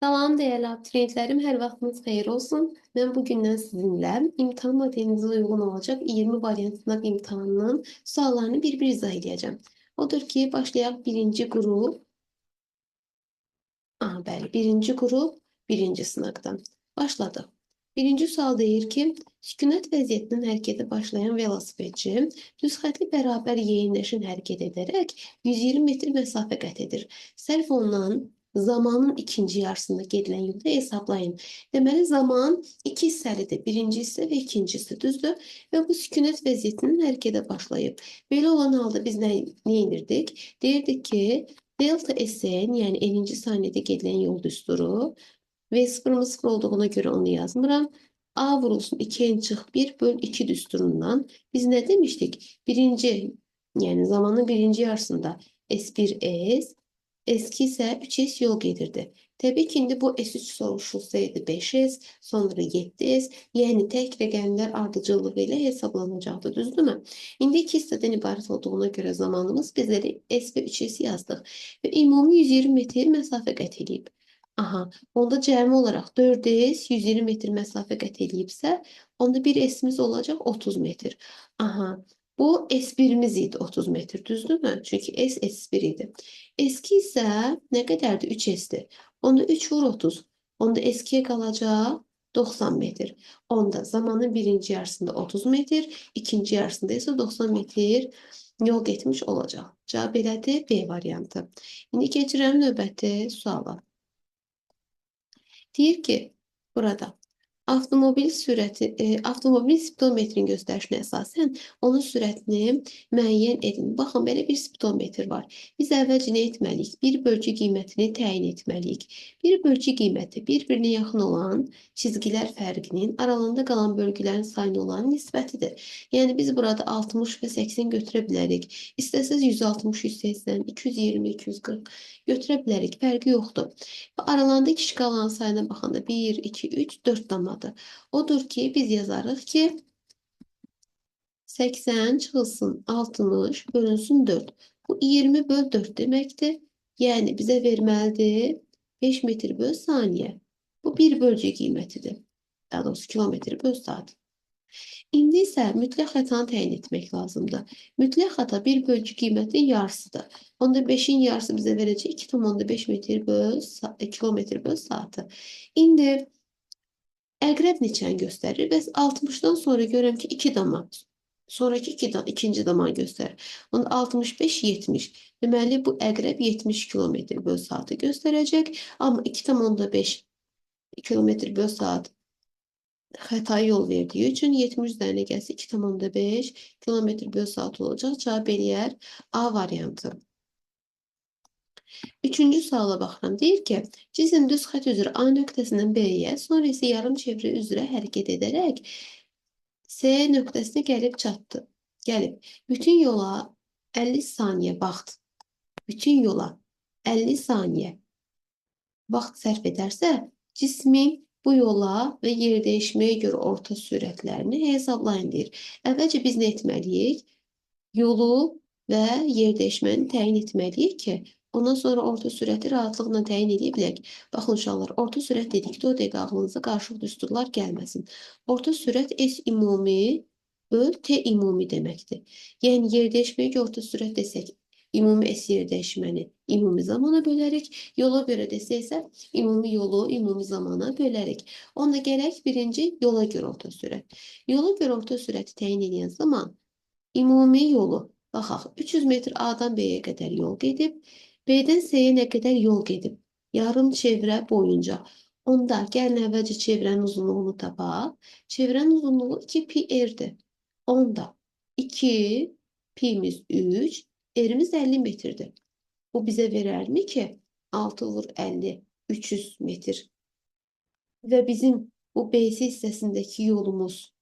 Salam değerli abituriyentlerim, her vaxtınız xeyir olsun. Ben bugündən sizinlə imtahan modelinizə uyğun olacaq 20 variant sınav imtahanının suallarını bir-bir izah edəcəm. Odur ki, başlayaq birinci qrup. Bəli, birinci qrup, birinci sınaqdan. Başladıq. Birinci sual deyir ki, sükunət vəziyyətindən hərəkətə başlayan velosipedçi düz xətli bərabər yeyinləşin hərəkət edərək 120 metr məsafə qət edir. Sərf olunan zamanın ikinci yarısında gedilən yolda hesablayın. Deməli, zaman iki hissəlidir. Birinci hissə və ikinci hissə, düzdür? Və bu sükunət vəziyyətindən hərəkətə başlayıb. Belə olan halda biz nə edirdik? Deyirdik ki, delta SN, yəni 50-ci saniyədə gedilən yol düsturu və 0,0 olduğuna görə onu yazmıram. A vurulsun 2 çıx 1 böl 2 düsturundan biz nə demişdik? Birinci, yəni zamanın birinci yarısında S1S, S2 isə 3S yol gedirdi. Təbii ki, indi bu S3 soruşulsaydı 5S, sonra 7S, yəni tək rəqəmlər ardıcıllığı ilə hesablanacaqdı, düzdürmü? İndi iki hissədən ibarət olduğuna görə zamanımız bizləri S və 3S yazdıq və ümumi 120 metr məsafə qət edib. Onda cəmi olaraq 4S 120 metr məsafə qət edibsə, onda bir S'imiz olacaq 30 metr. Bu S1'imiz idi 30 metr, düzdürmü? Çünki S S1 idi. S2 isə nə qədərdir? 3S'dir. Onda 3 vur 30. Onda S2'yə qalacaq 90 metr. Onda zamanın birinci yarısında 30 metr, ikinci yarısında isə 90 metr yol getmiş olacaq. Cavab belədir, B variantı. İndi keçirəm növbəti suala. Deyir ki, burada avtomobil spidometrin göstərişinə əsasən onun sürətini müəyyən edin. Baxın, belə bir spidometr var. Biz əvvəlcə nə etməliyik? Bir bölgü qiymətini təyin etməliyik. Bir bölgü qiyməti bir-birinə yaxın olan çizgilər fərqinin aralığında qalan bölgələrin sayına olan nisbətidir. Yəni biz burada 60 və 80 götürə bilərik. İstəsəz 160, 180, 220, 240 götürə bilərik. Fərqi yoxdur. Aralarında kişi qalan sayına baxanda 1, 2, 3, 4 damadır. Odur ki, biz yazarıq ki 80 çıxılsın 60 bölünsün 4. Bu 20 böl 4 deməkdir. Yəni bizə verməlidir 5 metr böl saniyə. Bu bir bölgü qiymətidir. Daha doğrusu kilometr böl saat. İndi isə mütləq xətanı təyin etmək lazımdır. Mütləq xəta bir bölgü qiymətin yarısıdır. Onda 5'in yarısı bizə verəcək 2,5 metr böl kilometr böl saatı. İndi əqrəb neçəni göstərir? Bəs 60'dan sonra görürəm ki 2 dama. Sonraki ikinci daman göstərir. Onda 65, 70. Deməli, bu əqrəb 70 km böl saatı göstərəcək. Amma 2,5 km böl saat xəta yol verdiyi üçün 70 üzərinə gəlsə 2,5 km böl saat olacaq. Cavab eləyər A variantı. Üçüncü suala baxıram. Deyir ki, cisim düz xət üzrə A nöqtəsindən B-yə, sonra isə yarım çevrə üzrə hərəkət edərək C nöqtəsinə gəlib çatdı. Bütün yola 50 saniyə vaxt. Bütün yola 50 saniyə vaxt sərf edərsə, cismin bu yola və yer dəyişməyə görə orta sürətlərini hesablayın deyir. Əvvəlcə biz nə etməliyik? Yolu və yer dəyişməni təyin etməliyik ki, ondan sonra orta sürəti rahatlıqla təyin edə bilək. Baxın uşaqlar, orta sürət dedikdə o dəqiqə ağlınıza qarışıq düsturlar gəlməsin. Orta sürət S ümumi böl T ümumi deməkdir. Yəni yer dəyişməyə görə orta sürət desək, ümumi S yer dəyişməni ümumi zamana bölərik. Yola görə desək isə ümumi yolu ümumi zamana bölərik. Onda gələk birinci yola görə orta sürət. Yola görə orta sürəti təyin edən zaman ümumi yolu, baxaq, 300 metr A'dan B'yə qədər yol gedib, B'dən C'yə nə qədər yol gedib? Yarım çevrə boyunca. Onda gəlin əvvəlcə çevrənin uzunluğunu tapaq. Çevrənin uzunluğu 2 pi R'dir. Onda 2 pi'miz 3, R'imiz 50 metrdir. Bu bizə verərmi ki 6 vur 50, 300 metr. Və bizim bu BC hissəsindəki yolumuz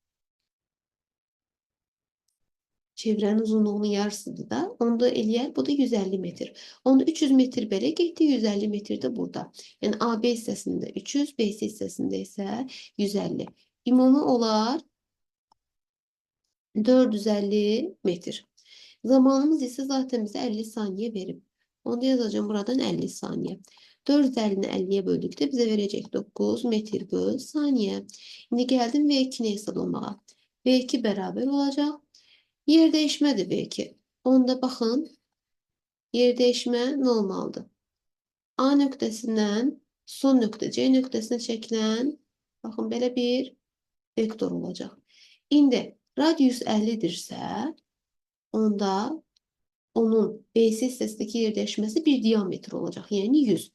çevrənin uzunluğunun yarısıdır da. Onu da eləyər, bu da 150 metr. Onda 300 metr belə getdi, 150 metr də burada. Yəni AB hissəsində 300, BC hissəsində isə 150. Ümumi olar 450 metr. Zamanımız isə zaten bizə 50 saniyə verib. Onu da yazacağım buradan 50 saniyə. 450'ni 50'ye böldükdə bizə verəcək 9 metr böl saniyə. İndi gəldim V2-ni hesablamağa. V2 bərabər olacaq. Yer dəyişmədir V2. Onda baxın, yer dəyişmə nə olmalıdır? A nöqtəsindən son nöqtə C nöqtəsinə çəkilən, baxın, belə bir vektor olacaq. İndi radius 50-dirsə, onda onun BC hissəsindəki yer dəyişməsi bir diametr olacaq. Yəni 100.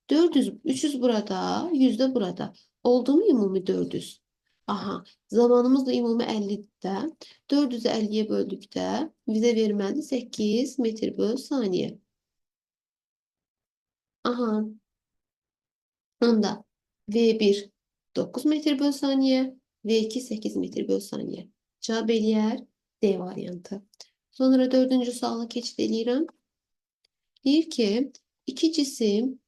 400, 300 burada, 100 də burada. Oldu mu ümumi 400? Aha, zamanımız da ümumi 50-də. 400-ü 50-yə böldükdə bizə verməli 8 metr böl saniyə. Aha, onda V1 9 metr böl saniyə, V2 8 metr böl saniyə. Cavab eləyər D variantı. Sonra dördüncü suala keçid edirəm. Deyir ki, iki cisim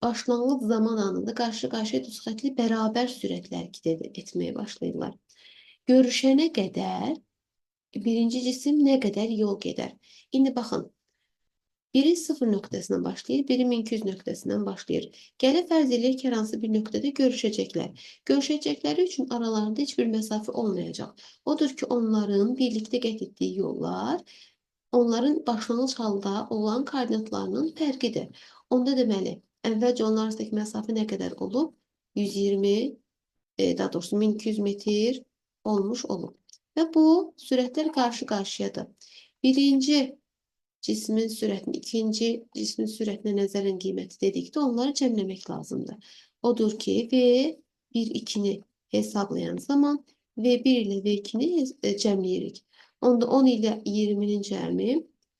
başlanğıc zaman anında qarşı-qarşıya düz xətli bərabər sürətlə hərəkət etməyə başlayırlar. Görüşənə qədər birinci cisim nə qədər yol gedər? İndi baxın, biri 0 nöqtəsindən başlayır, biri 1200 nöqtəsindən başlayır. Gələ fərz eləyək ki, hər hansı bir nöqtədə görüşəcəklər. Görüşəcəkləri üçün aralarında heç bir məsafə olmayacaq. Odur ki, onların birlikdə qət etdiyi yollar onların başlanğıc halda olan koordinatlarının fərqidir. Onda deməli, əvvəlcə onlar arasındakı məsafə nə qədər olub? 120, daha doğrusu 1200 metr olmuş olub. Və bu sürətlər qarşı-qarşıyadır. Birinci cismin sürətini, ikinci cismin sürətinə nəzərən qiyməti dedikdə onları cəmləmək lazımdır. Odur ki, V1-2-ni hesablayan zaman V1 ilə V2-ni cəmləyirik. Onda 10 ilə 20'nin cəmi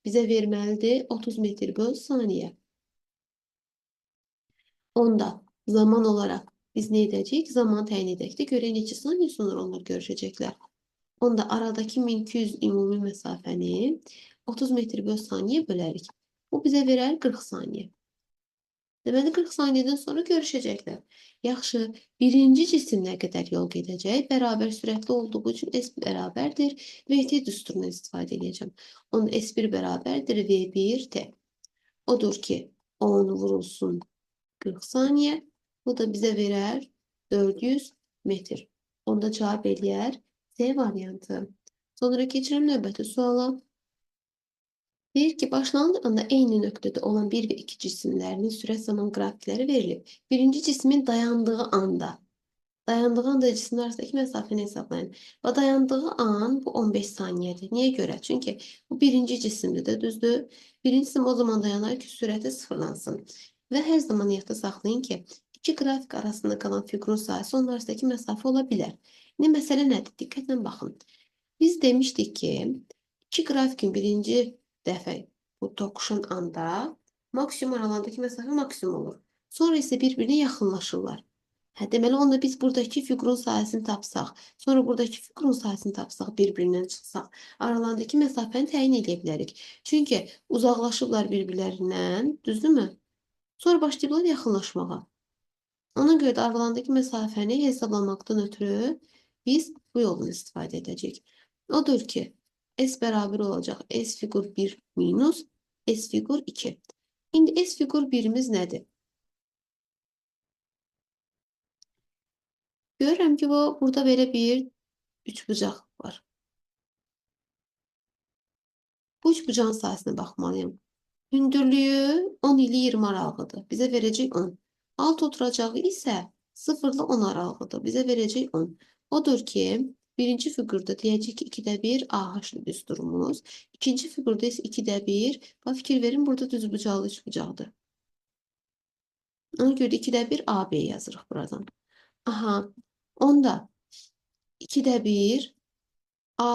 bizə verməlidir 30 metr böl saniyə. Onda zaman olaraq biz nə edəcəyik? Zaman təyin edək də görək neçə saniyə sonra onlar görüşəcəklər. Onda aradakı 1200 ümumi məsafəni 30 metr böl saniyə bölərik. Bu bizə verər 40 saniyə. Deməli 40 saniyədən sonra görüşəcəklər. Yaxşı, birinci cisim nə qədər yol gedəcək? Bərabər sürətli olduğu üçün S bərabərdir. VT düsturundan istifadə edəcəm. Onun S1 bərabərdir V1T. Odur ki, 10 vurulsun 40 saniyə. Bu da bizə verər 400 metr. Onda cavab eləyər C variantı. Sonra keçirəm növbəti suala. Deyir ki, başlanğıc anda eyni nöqtədə olan 1 və 2 cisimlərinin sürət zaman qrafikləri verilib. Birinci cismin dayandığı anda cisimlər arasındakı məsafəni hesablayın. Və dayandığı an bu 15 saniyədir. Niyə görə? Çünki bu birinci cisimdir də, düzdür? Birinci cisim o zaman dayanar ki, sürəti sıfırlansın. Və hər zaman yadda saxlayın ki, iki qrafik arasında qalan fiqurun sahəsi onlar arasındakı məsafə ola bilər. İndi məsələ nədir? Diqqətlə baxın. Biz demişdik ki, iki qrafikin birinci dəfə bu toqquşan anda maksimum aralarındakı məsafə maksimum olur. Sonra isə bir-birinə yaxınlaşırlar. Hə, deməli, onda biz buradakı fiqurun sahəsini tapsaq, sonra buradakı fiqurun sahəsini tapsaq, bir-birindən çıxsaq, aralarındakı məsafəni təyin edə bilərik. Çünki uzaqlaşıblar bir-birlərindən, düzdürmü? Sonra başlayıblar yaxınlaşmağa. Ona görə də aralarındakı məsafəni hesablamaqdan ötürü biz bu yoldan istifadə edəcəyik. Odur ki, S bərabər olacaq S fiqur 1 minus S fiqur 2. İndi S fiqur 1'imiz nədir? Görürəm ki, burada belə bir üçbucaq var. Bu üçbucağın sahəsinə baxmalıyım. Hündürlüyü 10 ilə 20 aralığıdır. Bizə verəcək 10. Alt oturacağı isə 0 ilə 10 aralığıdır. Bizə verəcək 10. Odur ki, birinci fiqurda deyəcək ki, 2'də 1 AH düsturumuz. İkinci fiqurda isə 2'də 1. Bax, fikir verin, burada düzbucaqlı üçbucaqdır. Ona görə də 2'də 1 AB yazırıq buradan. Aha, onda 2'də 1 A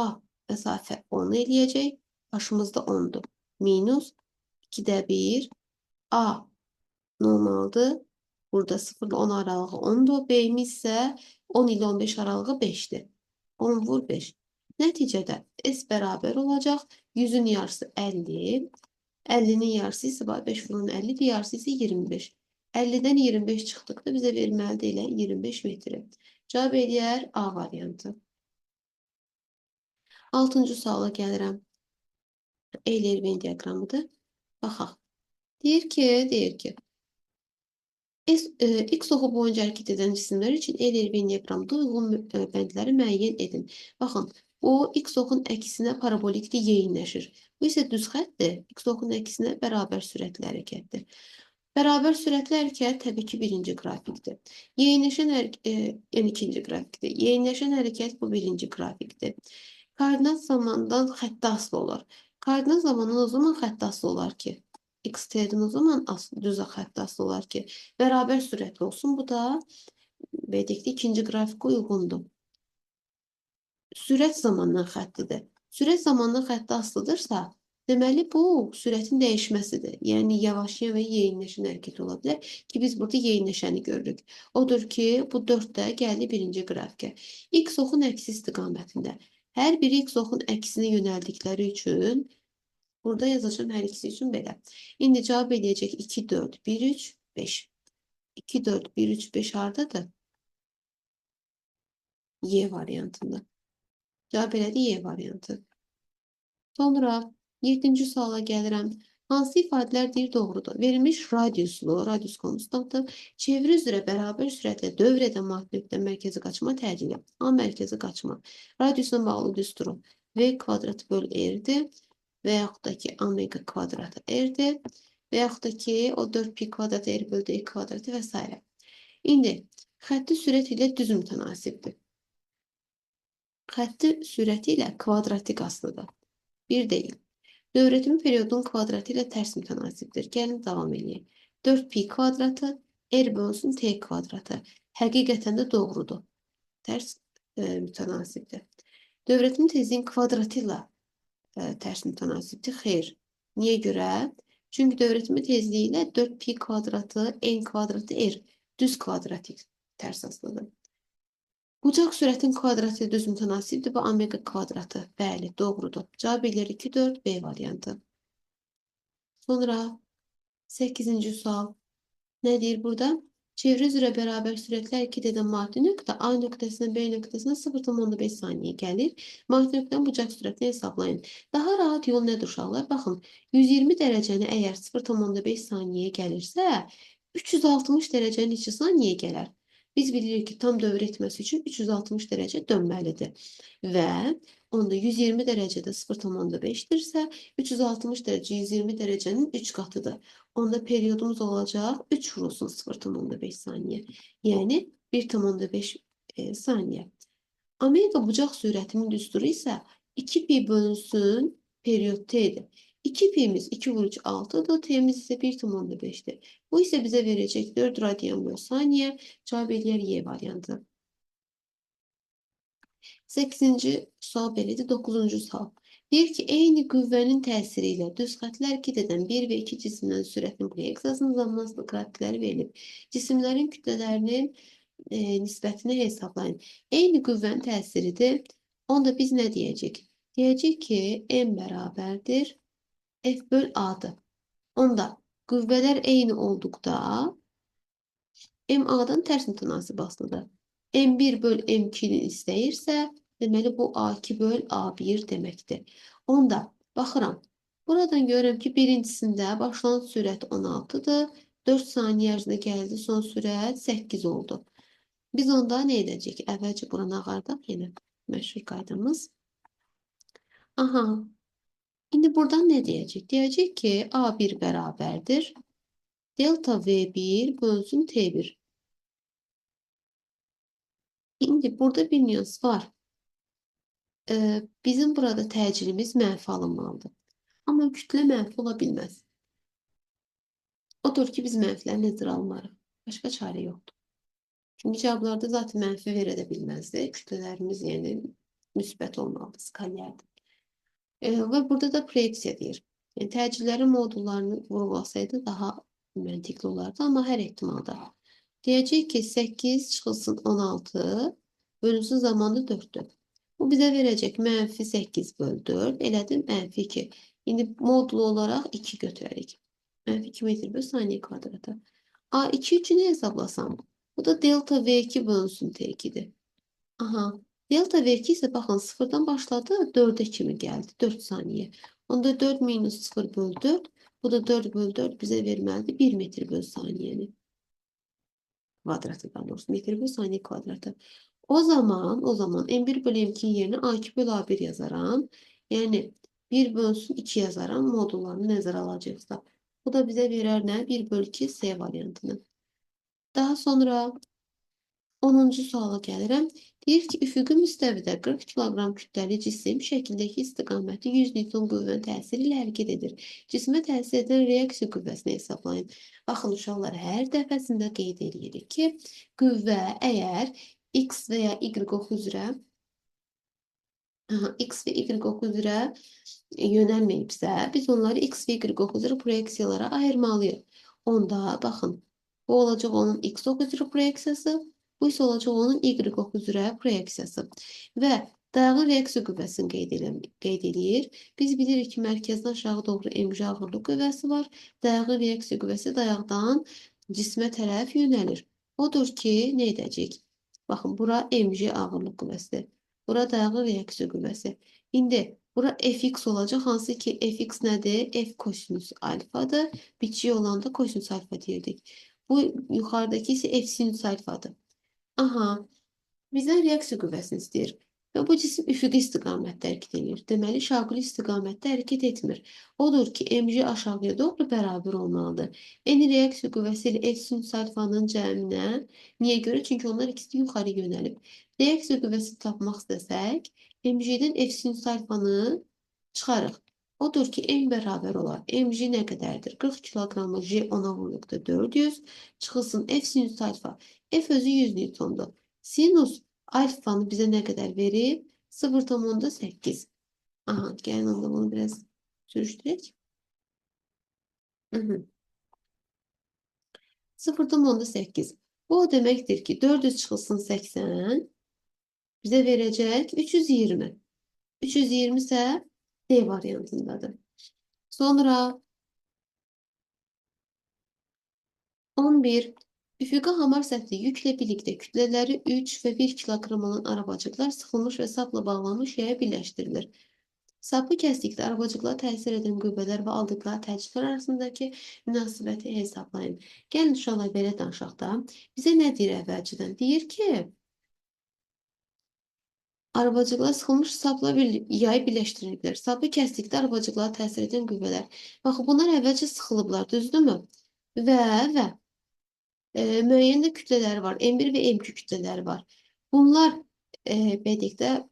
məsafə 10 eləyəcək. Başımızda 10'dur. Minus 2'də 1 A normaldır. Burada 0 ile 10 aralığı 10'dur. B'miz isə 10 ilə 15 aralığı 5'dir. 10 vur 5. Nəticədə S bərabər olacaq. 100'ün yarısı 50. 50'nin yarısı isə 5 vurun 50'dir. Yarısı isə 25. 50'dən 25 çıxdıqda bizə verməlidir elə 25 metri. Cavab eləyər A variantı. 6-cı suala gəlirəm. Euler-Venn diaqramıdır. Baxaq. Deyir ki, X oxu boyunca hərəkət edən cisimlər üçün ELV diaqramda uyğun bəndləri müəyyən edin. Baxın, o X oxun əksinə parabolikdir, yeyinləşir. Bu isə düz xəttdir. X oxun əksinə bərabər sürətli hərəkətdir. Bərabər sürətli hərəkət təbii ki, birinci qrafikdir. Yeyinləşən yəni ikinci qrafikdir. Yeyinləşən hərəkət bu birinci qrafikdir. Koordinat zamandan xəttə asılı olar. Koordinat zamandan o zaman xəttə asılı olar ki, X terdən o zaman düz xəttə asılı olar ki, bərabər sürətli olsun. Bu da BDK-də ikinci qrafikə uyğundur. Sürət zamandan xəttidir. Sürət zamandan xəttə asılıdırsa, deməli bu sürətin dəyişməsidir. Yəni yavaşlayan və yeyinləşən hərəkət ola bilər ki, biz burada yeyinləşəni görürük. Odur ki, bu 4-də gəldi birinci qrafikə. X oxun əksi istiqamətində. Hər biri X oxun əksinə yönəldikləri üçün burada yazacağım hər ikisi üçün belə. İndi cavab eləyəcək 2, 4, 1, 3, 5. 2, 4, 1, 3, 5 haradadır? Y variantında. Cavab elədi Y variantı. Sonra 7-ci suala gəlirəm. Hansı ifadələr deyir doğrudur? Verilmiş radius konstantdır. Çeviri üzrə bərabər sürətlə dövr edən magnetdən mərkəzi qaçma təcili. A mərkəzi qaçma. Radiusuna bağlı düz durun. V kvadratı böl R-dir. Və yaxud da ki, omega kvadratı R-dir. Və yaxud da ki, o 4pi kvadratı R böldü E kvadratı və s. İndi, xətti sürət ilə düz mütənasibdir. Xətti sürəti ilə kvadratik aslıdır. Bir deyil. Dövrətimi periodun kvadratı ilə tərs mütənasibdir. Gəlin davam edək. 4pi kvadratı R bölsün T kvadratı. Həqiqətən də doğrudur. Tərs mütənasibdir. Dövrətimin tezliyin kvadratı ilə tərs mütənasibdir. Xeyr. Niyə görə? Çünki dövrətimi tezliyi ilə 4pi kvadratı N kvadratı R düz kvadratik tərs aslıdır. Bucaq sürətin kvadratı düz mütənasibdir və omega kvadratı. Bəli, doğrudur. Cavab eləyir 2, 4, B variantı. Sonra 8-ci sual. Nə deyir burada? Çevre üzrə bərabər sürətlə hərəkət edən maddi nöqtə A nöqtəsindən B nöqtəsinə 0,5 saniyə gəlir. Maddi nöqtənin bucaq sürətini hesablayın. Daha rahat yol nədir uşaqlar? Baxın, 120 dərəcəni əgər 0,5 saniyəyə gəlirsə, 360 dərəcənin neçə saniyəyə gələr? Biz bilirik ki, tam dövr etməsi üçün 360 dərəcə dönməlidir. Və onda 120 dərəcədə 0,5-dirsə, 360 dərəcə 120 dərəcənin 3 qatıdır. Onda periodumuz olacaq 3 vurulsun 0,5 saniyə. Yəni 1,5 saniyə. Omega bucaq sürətinin düsturu isə 2pi bölünsün periyod T'dir. 2pi'miz 2 vur 3 6'dır. T'miz isə 1,5'dir. Bu isə bizə verəcək 4 radyan bölü saniyə. Cavab eləyər Y variantı. 8-ci sual belədir. 9-cu sual. Deyir ki, eyni qüvvənin təsiri ilə düz xətlər hərəkət edən 1 və 2 cisimlərin sürətinin proyeksiyasının zamanlı qrafikləri verilib. Cisimlərin kütlələrinin nisbətini hesablayın. Eyni qüvvənin təsiridir. Onda biz nə deyəcək? Deyəcək ki, M bərabərdir F böl A'dır. Onda qüvvələr eyni olduqda M A'dan tərs mütənasib asılıdır. M1 böl M2'ni istəyirsə, deməli bu A2 böl A1 deməkdir. Onda baxıram. Buradan görürəm ki, birincisində başlanğıc sürət 16'dır. 4 saniyə ərzində gəldi, son sürət 8 oldu. Biz onda nə edəcək? Əvvəlcə buranı ağardaq, yenə məşhur qaydamız. Aha. İndi buradan nə deyəcək? Deyəcək ki, A1 bərabərdir. Delta V1 bölünsün T1. İndi burada bir nüans var. Bizim burada təcilimiz mənfi alınmalıdır. Amma kütlə mənfi ola bilməz. Odur ki, biz mənfiləri nəzərə almarıq. Başqa çarə yoxdur. Çünki cavablarda zaten mənfi verə də bilməzdi. Kütlələrimiz yəni müsbət olmalıdır, skalyərdir. Və burada da proyeksiya deyir. Yəni, təcillərin modullarını vurgulasaydı daha məntiqli olardı, amma hər ehtimalda. Deyəcək ki, 8 çıxılsın 16 bölünsün zamanı 4'dür. Bu bizə verəcək mənfi 8 böl 4, elədir mənfi 2. İndi modul olaraq 2 götürərik. Mənfi 2 metr böl saniyə kvadratı. A2 üçün hesablasam, bu da delta V2 bölünsün T2'dir. Aha. Delta V2 isə baxın 0'dan başladı, 4'e kimi gəldi, 4 saniyə. Onda 4 minus 0 böl 4, bu da 4 böl 4 bizə verməlidir 1 metr böl saniyəni. kvadratı daha doğrusu. Metr bölü saniye kvadratı. O zaman M1 bölü M2'nin yerine A2 bölü A1 yazaram. Yani 1 bölsün 2 yazaram. Modullarını nəzərə alacaqsa. Bu da bize verer ne? 1 bölü 2 S variantını. Daha sonra 10-cu suala gəlirəm. Deyir ki, üfüqi müstəvidə 40 kiloqram kütləli cisim şəkildəki istiqaməti 100 Newton qüvvənin təsiri ilə hərəkət edir. Cismə təsir edən reaksiya qüvvəsini hesablayın. Baxın, uşaqlar, hər dəfəsində qeyd edirik ki, qüvvə əgər X və ya Y oxu üzrə X və Y oxu üzrə yönəlməyibsə, biz onları X və Y oxu üzrə proyeksiyalara ayırmalıyıq. Onda, baxın, bu olacaq onun X oxu üzrə proyeksiyası, bu isə olacaq onun Y oxu üzrə proyeksiyası. Və dayağın reaksiya qüvvəsini qeyd edir. Biz bilirik ki, mərkəzdən aşağı doğru mg ağırlıq qüvvəsi var. Dayağın reaksiya qüvvəsi dayaqdan cismə tərəf yönəlir. Odur ki, nə edəcək? Baxın, bura mg ağırlıq qüvvəsidir. Bura dayağın reaksiya qüvvəsi. İndi bura fx olacaq. Hansı ki fx nədir? F kosinüs alfadır. Biçik olanda kosinüs alfa deyirdik. Bu yuxarıdakı isə f sinüs alfadır. Aha, bizdən reaksiya qüvvəsini istəyir. Və bu cisim üfüqi istiqamətdə hərəkət edir. Deməli, şaquli istiqamətdə hərəkət etmir. Odur ki, mg aşağıya doğru bərabər olmalıdır. N reaksiya qüvvəsi ilə F sinüs alfanın cəminə. Niyə görə? Çünki onlar ikisi yuxarı yönəlib. Reaksiya qüvvəsini tapmaq istəsək, mg'dən F sinüs alfanı çıxarıq. Odur ki, M bərabər olar. Mg nə qədərdir? 40 kiloqramı J ona vurduqda 400. Çıxılsın F sinüs alfa. F özü 100 Newtondur. Sinus alfanı bizə nə qədər verib? 0,8. Aha, gəlin onda bunu biraz sürüşdürək. 0,8. Bu o deməkdir ki, 400 çıxılsın 80 bizə verəcək 320. 320 isə D variantındadır. Sonra 11. Üfüqə hamar səthli yüklə birlikdə kütlələri 3 və 1 kiloqram olan arabacıqlar sıxılmış və sapla bağlanmış yaya birləşdirilir. Sapı kəsdikdə arabacıqlara təsir edən qüvvələr və aldıqları təcrübələr arasındakı münasibəti hesablayın. Gəlin uşaqlar belə danışaq da. Bizə nə deyir əvvəlcədən? Deyir ki, arabacıqlar sıxılmış sapla yay birləşdiriliblər. Sapı kəsdikdə arabacıqlara təsir edən qüvvələr. Baxın, bunlar əvvəlcə sıxılıblar, düzdürmü? Və müəyyən də kütlələri var. M1 və M2 kütlələri var. Bunlar bədikdə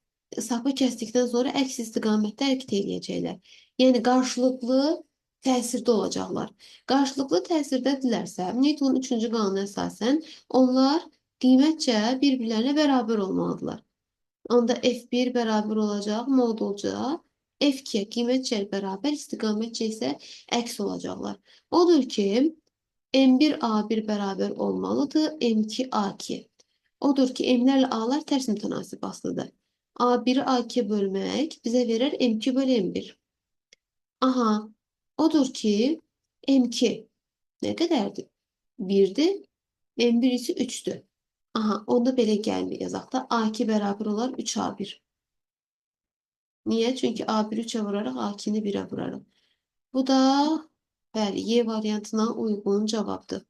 sapı kəsdikdən sonra əks istiqamətdə hərəkət edəcəklər. Yəni qarşılıqlı təsirdə olacaqlar. Qarşılıqlı təsirdədirlərsə, Newtonun 3-cü qanuna əsasən onlar qiymətcə bir-birlərinə bərabər olmalıdırlar. Onda F1 bərabər olacaq modulca, F2 qiymətcə bərabər, istiqamətcə isə əks olacaqlar. Odur ki, M1 A1 bərabər olmalıdır, M2 A2. Odur ki, M-lərlə A-lar tərs mütənasib asılıdır. A1-i A2-yə bölmək bizə verir M2 bölü M1. Aha, odur ki, M2 nə qədərdir? 1-dir, M1 isə 3-dür. Aha, onda belə gəlmir yazaq da. A2 bərabər olar 3A1. Niyə? Çünki A1-i 3-ə vuraraq, A2-ni 1-ə vuraraq. Bu da, bəli, Y variantına uyğun cavabdır.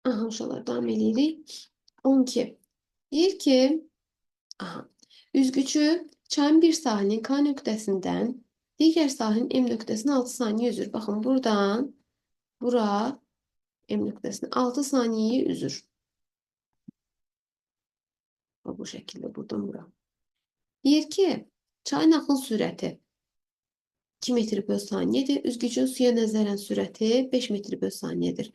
Aha, uşaqlar, davam edirik. 12. Deyir ki, aha, üzgücü çayın bir sahilinin K nöqtəsindən digər sahilin M nöqtəsinə 6 saniyə üzür. Baxın, buradan bura M nöqtəsinə 6 saniyeyi üzür. Bu şəkildə buradan bura. Deyir ki, çayın axın sürəti 2 metr böl saniyədir. Üzgücün suya nəzərən sürəti 5 metr böl saniyədir.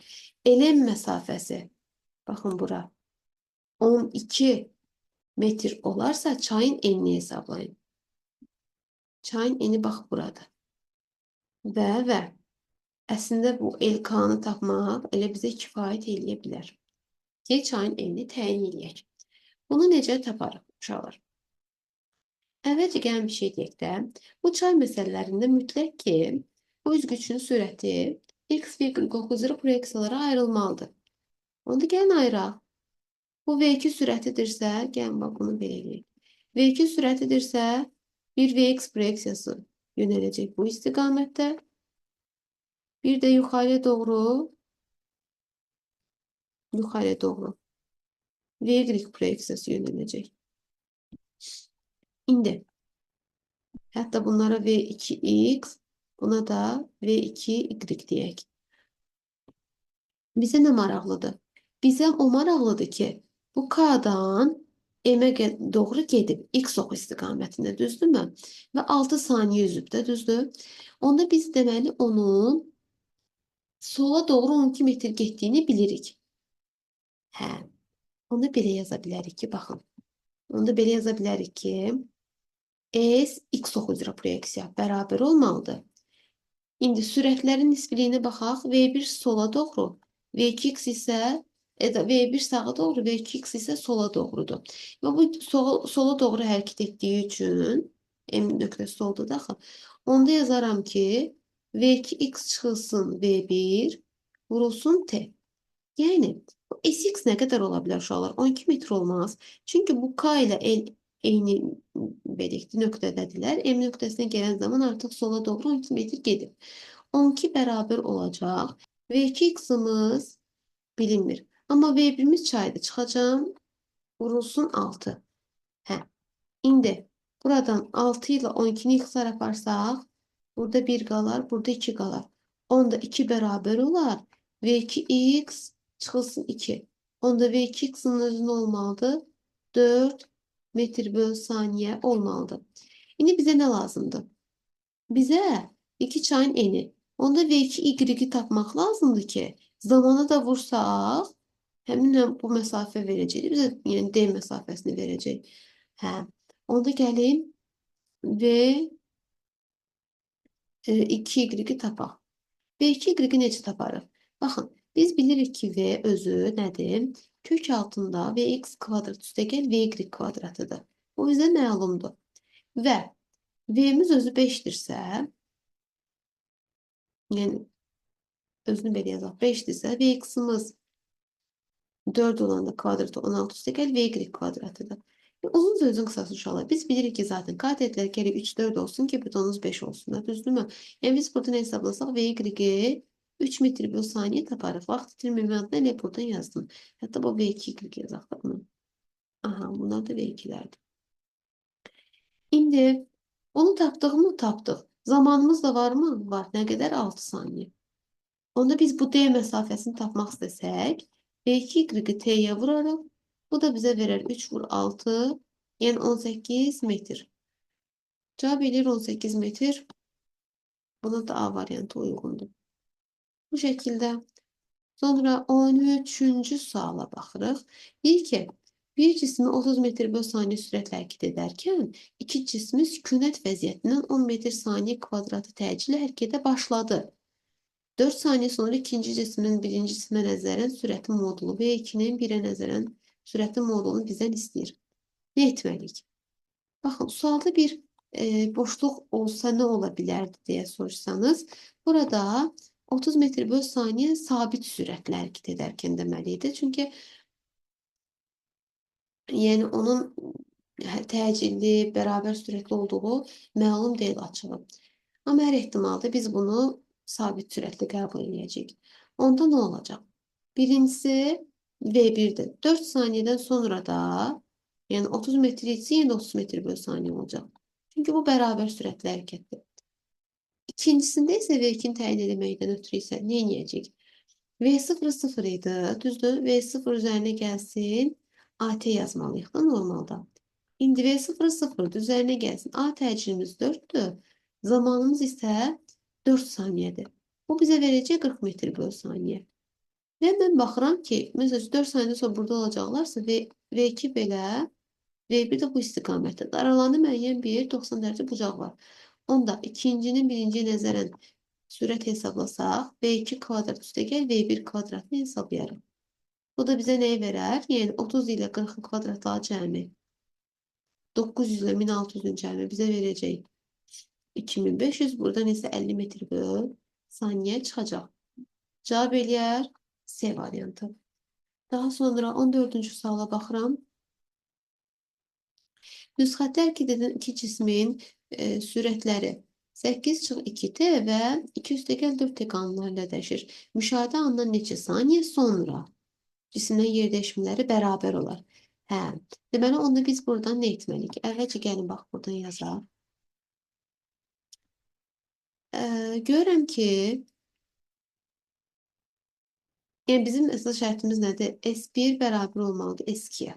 Elem məsafəsi, baxın bura, 12 metr olarsa çayın enini hesablayın. Çayın eni bax burada. Və Əslində bu LK-nı tapmaq elə bizə kifayət eləyə bilər. G çayın enini təyin eləyək. Bunu necə taparıq uşaqlar? Əvvəlcə gəlin bir şey deyək də. Bu çay məsələlərində mütləq ki, bu üzgüçün sürəti x və y üzrə proyeksiyalara ayrılmalıdır. Onda gəlin ayıraq. Bu V2 sürətidirsə, gəlin bax bunu belə eləyək. V2 sürətidirsə, bir Vx proyeksiyası yönələcək bu istiqamətdə. Bir də yuxarıya doğru Vy proyeksiyası yönələcək. İndi hətta bunlara V2x, buna da V2y deyək. Bizə nə maraqlıdır? Bizə o maraqlıdır ki, bu K'dan M-ə doğru gedib x ox istiqamətində, düzdürmü? Və 6 saniyə üzüb də, düzdür? Onda biz deməli onun sola doğru 12 metr getdiyini bilirik. Hə, onu belə yaza bilərik ki, baxın. Onu belə yaza bilərik ki, S x ox üzrə proyeksiya bərabər olmalıdır. İndi sürətlərin nisbiliyinə baxaq. V1 sola doğru, V2x isə V1 sağa doğru, V2x isə sola doğrudur. Və bu sola doğru hərəkət etdiyi üçün M nöqtəsi oldu da axı. Onda yazaram ki, V2x çıxılsın V1, vurulsun T. Yəni, Sx nə qədər ola bilər uşaqlar? 12 metr olmaz. Çünki bu K ilə L eyni belirtdi nöqtədədirlər. M nöqtəsinə gələn zaman artıq sola doğru 12 metr gedir. 12 bərabər olacaq. V2x-ımız bilinmir. Amma V1-imiz çayda çıxacaq. Vurulsun 6. Hə. İndi buradan 6 ilə 12-ni ixtisar aparsaq, burada 1 qalar, burada 2 qalar. Onda 2 bərabər olar. V2x çıxılsın 2. Onda V2x-ın özü nə olmalıdır? 4 metr bölü saniyə olmalıdır. İndi bizə nə lazımdır? Bizə 2 çayın eni. Onda V2y-i tapmaq lazımdır ki, zamanı da vursaq, həmin bu məsafə verəcək. Bizə yəni D məsafəsini verəcək. Hə. Onda gəlin V2y-i tapaq. V2y-i necə taparıq? Baxın, biz bilirik ki, V özü nədir? Kök altında Vx kvadrat üstəgəl Vy kvadratıdır. Bu bizə məlumdur. Və V'miz özü 5-dirsə, yəni özünü belə yazaq, 5-dirsə, Vx-ımız 4 olanda kvadratı 16 üstəgəl Vy kvadratıdır. Uzun sözün qısası uşaqlar. Biz bilirik ki, zaten katetlər gərək 3, 4 olsun ki, butonumuz 5 olsun. Düzdürmü? Yəni biz buradan hesablasaq Vy 3 metr bölü saniyə taparıq. Vaxt itirməmək adına elə buradan yazdım. Hətta bu V2 yazaq da bunu. Aha, bunlar da V2'lərdir. İndi onu tapdığımı tapdıq. Zamanımız da var mı? Var. Nə qədər? 6 saniyə. Onda biz bu D məsafəsini tapmaq istəsək, V2y-i T'yə vurarıq. Bu da bizə verər 3 vur 6, yəni 18 metr. Cavab edir 18 metr. Buna da A variantı uyğundur. Bu şəkildə. Sonra 13-cü suala baxırıq. Deyir ki, bir cismi 30 metr bölü saniyə sürətlə hərəkət edərkən, iki cismi sükunət vəziyyətindən 10 metr saniyə kvadratı təcili hərəkətə başladı. 4 saniyə sonra ikinci cismin birinci cismə nəzərən sürəti modulu və 2-nin 1-ə nəzərən sürəti modulunu bizdən istəyir. Nə etməliyik? Baxın, sualda bir boşluq olsa nə ola bilərdi deyə soruşsanız, burada 30 metr bölü saniyə sabit sürətlə hərəkət edərkən deməliydi. Çünki yəni onun təcilli, bərabər sürətli olduğu məlum deyil açığı. Amma hər ehtimalda biz bunu sabit sürətli qəbul edəcəyik. Onda nə olacaq? Birincisi V1-dir. 4 saniyədən sonra da, yəni 30 metr isə yenə 30 metr bölü saniyə olacaq. Çünki bu bərabər sürətli hərəkətdir. İkincisində isə V2-ni təyin etməkdən ötürü isə nə edəcəyik? V0 0 idi, düzdür? V0 üzərinə gəlsin, AT yazmalıyıq da normalda. İndi V0 0 üzərinə gəlsin, A təcilimiz 4-dür. Zamanımız isə 4 saniyədir. Bu bizə verəcək 40 metr bölü saniyə. Və mən baxıram ki, məsələn 4 saniyə sonra burada olacaqlarsa V2 belə, V1 də bu istiqamətdə. Aralarında müəyyən bir 90 dərəcə bucaq var. Onda ikincinin birinciyə nəzərən Sürət hesablasaq, V2 kvadrat üstə gəl V1 kvadratını hesablayarıq. Bu da bizə nəyi verər? Yəni 30 ilə 40-ın kvadratları cəmi 900 ilə 1600-ün cəmi bizə verəcək 2500. Buradan isə 50 metr böl saniyə çıxacaq. Cavab eləyər C variantı. Daha sonra 14-cü suala baxıram. Düz xəttə hərəkət edən iki cismin sürətləri 8-2t və 2 + 4t qanunları ilə dəyişir. Müşahidə alınan neçə saniyə sonra cisimlərin yer dəyişmələri bərabər olar. Hə, deməli onda biz buradan nə etməliyik? Əvvəlcə gəlin bax buradan yazaq. Görürəm ki, yəni bizim əsas şərtimiz nədir? S1 bərabər olmalıdır S2-yə.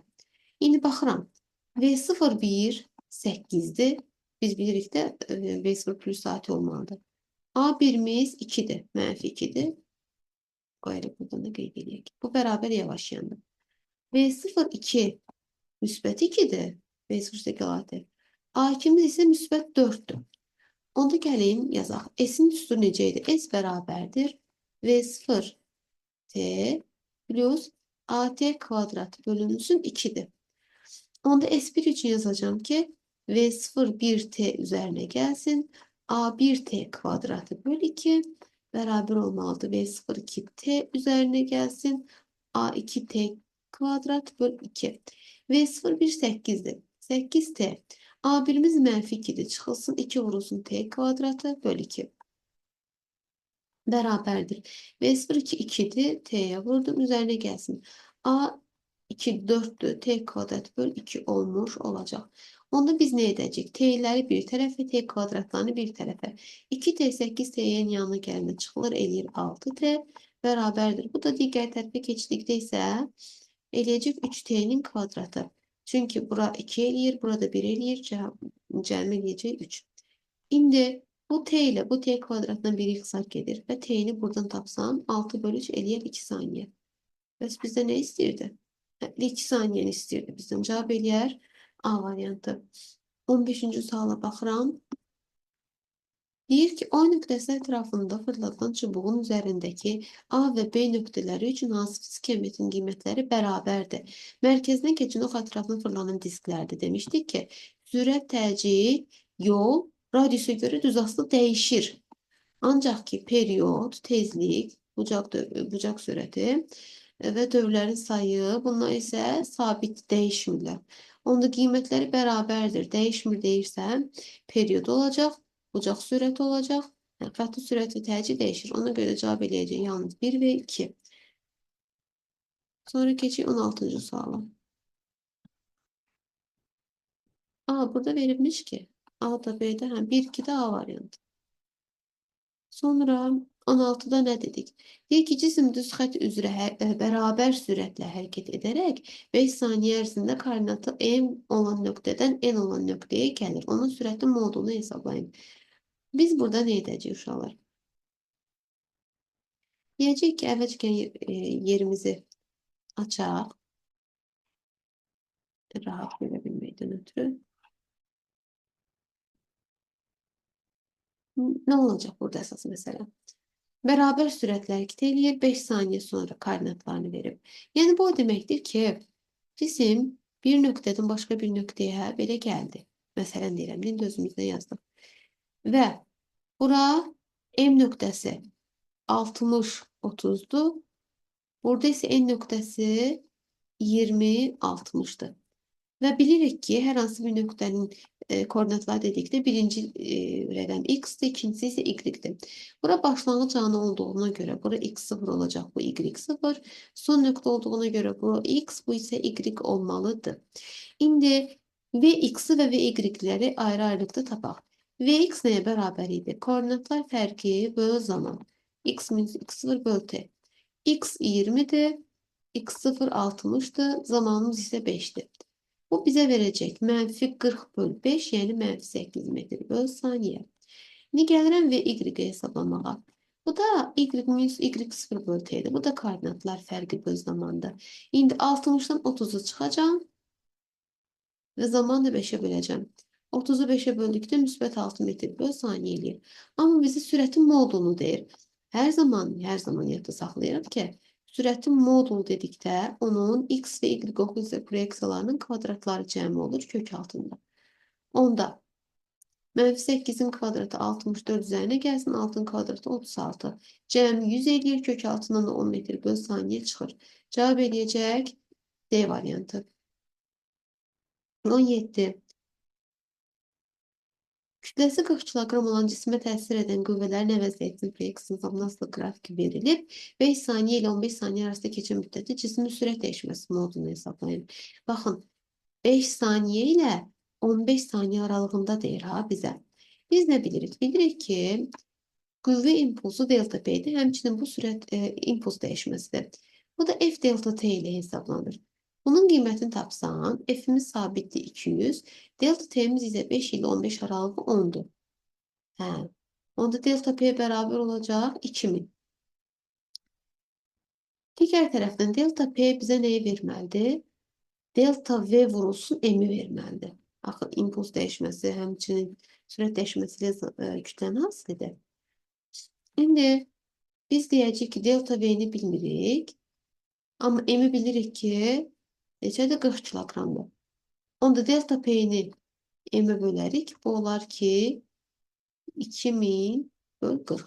İndi baxıram. V01 8-dir. Biz bilirik də V0 plus saati olmalıdır. A1'miz 2'dir. Mənfi 2'dir. Qoyarıq buradan da qeyd edək. Bu bərabər yavaşyandır. V02 müsbət 2'dir. V0 qəlatı. A2'miz isə müsbət 4'dür. Onda gəlin yazaq. S'in üstü necə idi? S bərabərdir. V0t plus AT kvadrat bölünmüşün 2'dir. Onda S1 için yazacağım ki V0 1t üzerine gelsin. A1t kvadratı bölü 2 beraber olmalıdır. V0 2t üzerine gelsin. A2t kvadrat bölü 2. V0 1 8'dir. 8t. A1'imiz mənfi 2'dir. Çıxılsın 2 vurulsun t kvadratı bölü 2. Beraberdir. V0 2 2'dir. T'ye vurdum. Üzerine gelsin. A2 4'tür. T kvadrat bölü 2 olmuş olacak. Onda biz ne edecek? T'leri bir tərəfə, T kvadratlarını bir tərəfə. 2T 8T'nin yanına gəlmə çıxılır, eləyir 6T bərabərdir. Bu da digər tərəfə keçdikdə isə eləyəcək 3T'nin kvadratı. Çünki bura 2 eləyir, burada 1 eləyir, cəmi eləyəcək 3. İndi bu T ile bu T kvadratından biri xısar gedir və T'ni buradan tapsam 6 bölü 3 eləyər 2 saniyə. Bəs bizdə nə istəyirdi? 2 saniyəni istəyirdi bizdən. Cavab eləyər A variantı. 15-ci suala baxıram. Deyir ki, O nöqtəsi ətrafında fırladılan çubuğun üzərindəki A və B nöqtələri üçün hansı fizik qiymətinin qiymətləri bərabərdir? Mərkəzindən keçən ox ətrafına fırlanan disklərdir. Demişdik ki, sürət, təcil, yol, radiusa görə düzaslı dəyişir. Ancaq ki, periyod, tezlik, bucaq sürəti və dövrlərin sayı, bunlar isə sabit dəyişmirlər. Onda qiymətləri bərabərdir. Dəyişmir deyirsə, periyod olacaq, bucaq sürəti olacaq. Fəthi sürət və təcil dəyişir. Ona görə cavab eləyəcək yalnız 1 və 2. Sonra keçək 16-cı suala. Burada verilmiş ki, A da B'də, 1, 2 də A variantı. Sonra 16'da nə dedik? Deyir ki, cisim düz xətt üzrə bərabər sürətlə hərəkət edərək 5 saniyə ərzində koordinatı M olan nöqtədən N olan nöqtəyə gəlir. Onun sürəti modulunu hesablayın. Biz burada nə edəcəyik uşaqlar? Deyəcək ki, əvvəlcə yerimizi açaq. Rahat görə bilməkdən ötürü. Nə olacaq burada əsas məsələ? Bərabər sürətlə hərəkət eləyir, 5 saniyə sonra koordinatlarını verib. Yəni bu o deməkdir ki, cisim bir nöqtədən başqa bir nöqtəyə belə gəldi. Məsələn deyirəm, indi özümüzdə yazdıq. Və bura M nöqtəsi 60-30'dur. Burada isə N nöqtəsi 20-60'dır. Və bilirik ki, hər hansı bir nöqtənin koordinatları dedikdə birinci rəqəm x-dir, ikincisi isə y-dir. Bura başlanğıc anı olduğuna görə bura x0 olacaq, bu y0. Son nöqtə olduğuna görə bu x, bu isə y olmalıdır. İndi vx-i və vy-ləri ayrı-ayrılıqda tapaq. Vx nəyə bərabər idi? Koordinatlar fərqi böl zaman. X minus x0 böl t. X 20'dir, x0 60'dır, zamanımız isə 5'dir. Bu bizə verəcək mənfi 40 böl 5, yəni mənfi 8 metr böl saniyə. İndi gəlirəm və y hesablamağa. Bu da y minus y0 böl t'dir. Bu da koordinatlar fərqi böl zamandır. İndi 60'dan 30'u çıxacam və zamanı 5'ə böləcəm. 30'u 5'e böldükdə müsbət 6 metr böl saniyə eləyir. Amma bizi sürətin modulunu deyir. Hər zaman yadda saxlayırıq ki, sürətin modulu dedikdə onun x və y proyeksiyalarının kvadratları cəmi olur kök altında. Onda -8'in kvadratı 64 üzərinə gəlsin, 6'ın kvadratı 36. Cəmi 100 eləyir, kök altından da 10 metr böl saniyə çıxır. Cavab eləyəcək D variantı. 17. Kütləsi 40 kiloqram olan cismə təsir edən qüvvələrin əvəziyyətinin proyeksiya nasıl qrafiki verilib. 5 saniyə ilə 15 saniyə arasında keçən müddətdə cismin sürət dəyişməsi modulunu hesablayın. Baxın, 5 saniyə ilə 15 saniyə aralığında deyir ha bizə. Biz nə bilirik? Bilirik ki, qüvvə impulsu delta P-dir. Həmçinin bu sürət impuls dəyişməsidir. Bu da F delta T ilə hesablanır. Bunun qiymətini tapsan, F'imiz sabitdir 200, delta T'miz isə 5 ilə 15 aralığı 10'dur. Hə. Onda delta P bərabər olacaq 2000. Digər tərəfdən delta P bizə nəyi verməlidir? Delta V vurulsun M-i verməlidir. Axı impuls dəyişməsi, həmçinin sürət dəyişməsi ilə kütlənin asilidir. İndi biz deyəcəyik ki, delta V-ni bilmirik. Amma M-i bilirik ki, neçədir? 40 kiloqramdır. Onda delta P-ni M-ə bölərik. Bu olar ki, 2000 böl 40.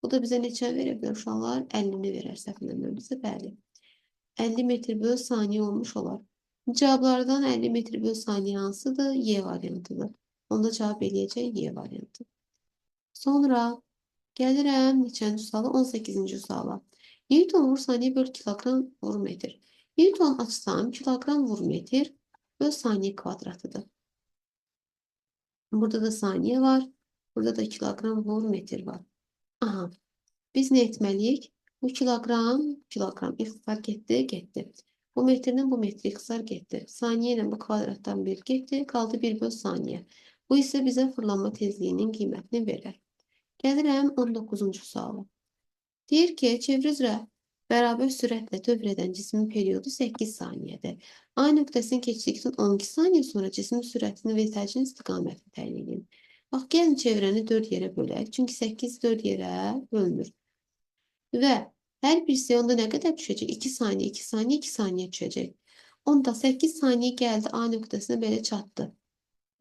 Bu da bizə neçə verə bilər uşaqlar? 50'ni verər səhvlənməmizə, bəli. 50 metr böl saniyə olmuş olar. Cavablardan 50 metr böl saniyə hansıdır? Y variantıdır. Onda cavab eləyəcək Y variantı. Sonra gəlirəm neçənci suala? 18-ci suala. Newton vur saniyə böl kiloqram vur metr. Newton açsam kiloqram vur metr böl saniyə kvadratıdır. Burada da saniyə var. Burada da kiloqram vur metr var. Aha. Biz nə etməliyik? Bu kiloqram ixtisar getdi. Bu metrdən bu metri ixtisar getdi. Saniyə ilə bu kvadratdan 1 getdi. Qaldı 1 böl saniyə. Bu isə bizə fırlanma tezliyinin qiymətini verir. Gəlirəm 19-cu suala. Deyir ki, çevre üzrə bərabər sürətlə dövr edən cismin periodu 8 saniyədir. A nöqtəsini keçdikdən 12 saniyə sonra cismin sürətini və təcrin istiqamətini təyin edin. Bax, gəlin çevrəni 4 yerə bölək. Çünki 8 4 yerə bölünür. Və hər birisi onda nə qədər düşəcək? 2 saniyə, 2 saniyə, 2 saniyə düşəcək. Onda 8 saniyə gəldi A nöqtəsinə belə çatdı.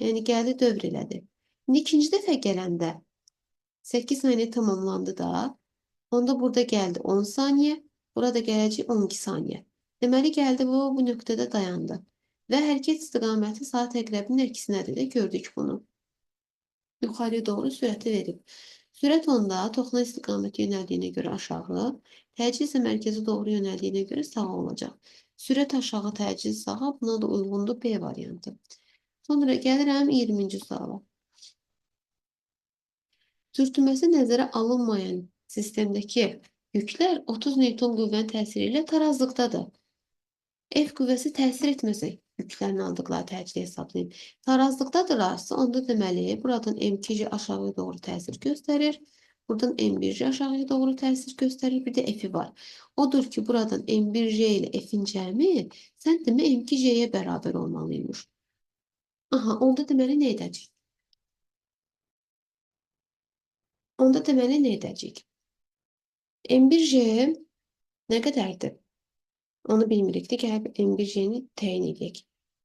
Yəni gəldi dövr elədi. İndi ikinci dəfə gələndə 8 saniyə tamamlandı da. Onda burada gəldi 10 saniyə. Burada gələcək 12 saniyə. Deməli gəldi bu nöqtədə dayandı. Və hərəkət istiqaməti saat əqrəbinin əksinədir də gördük bunu. Yuxarıya doğru sürəti verib. Sürət onda toxuna istiqaməti yönəldiyinə görə aşağı, təcil isə mərkəzi doğru yönəldiyinə görə sağa olacaq. Sürət aşağı, təcil sağa, buna da uyğundur B variantı. Sonra gəlirəm 20-ci suala. Sürtünməsi nəzərə alınmayan sistemdəki yüklər 30 Newton qüvvənin təsiri ilə tarazlıqdadır. F qüvvəsi təsir etməsə yüklərin aldıqları təcili hesablayın. Tarazlıqdadırlarsa, onda deməli, buradan M2J aşağıya doğru təsir göstərir. Buradan M1J aşağıya doğru təsir göstərir. Bir də F-i var. Odur ki, buradan M1J ilə F-in cəmi sən demə M2J-yə bərabər olmalıymış. Aha, onda deməli nə edəcək? M1J nə qədərdir? Onu bilmirikdi. Gəl M1J-ni təyin edək.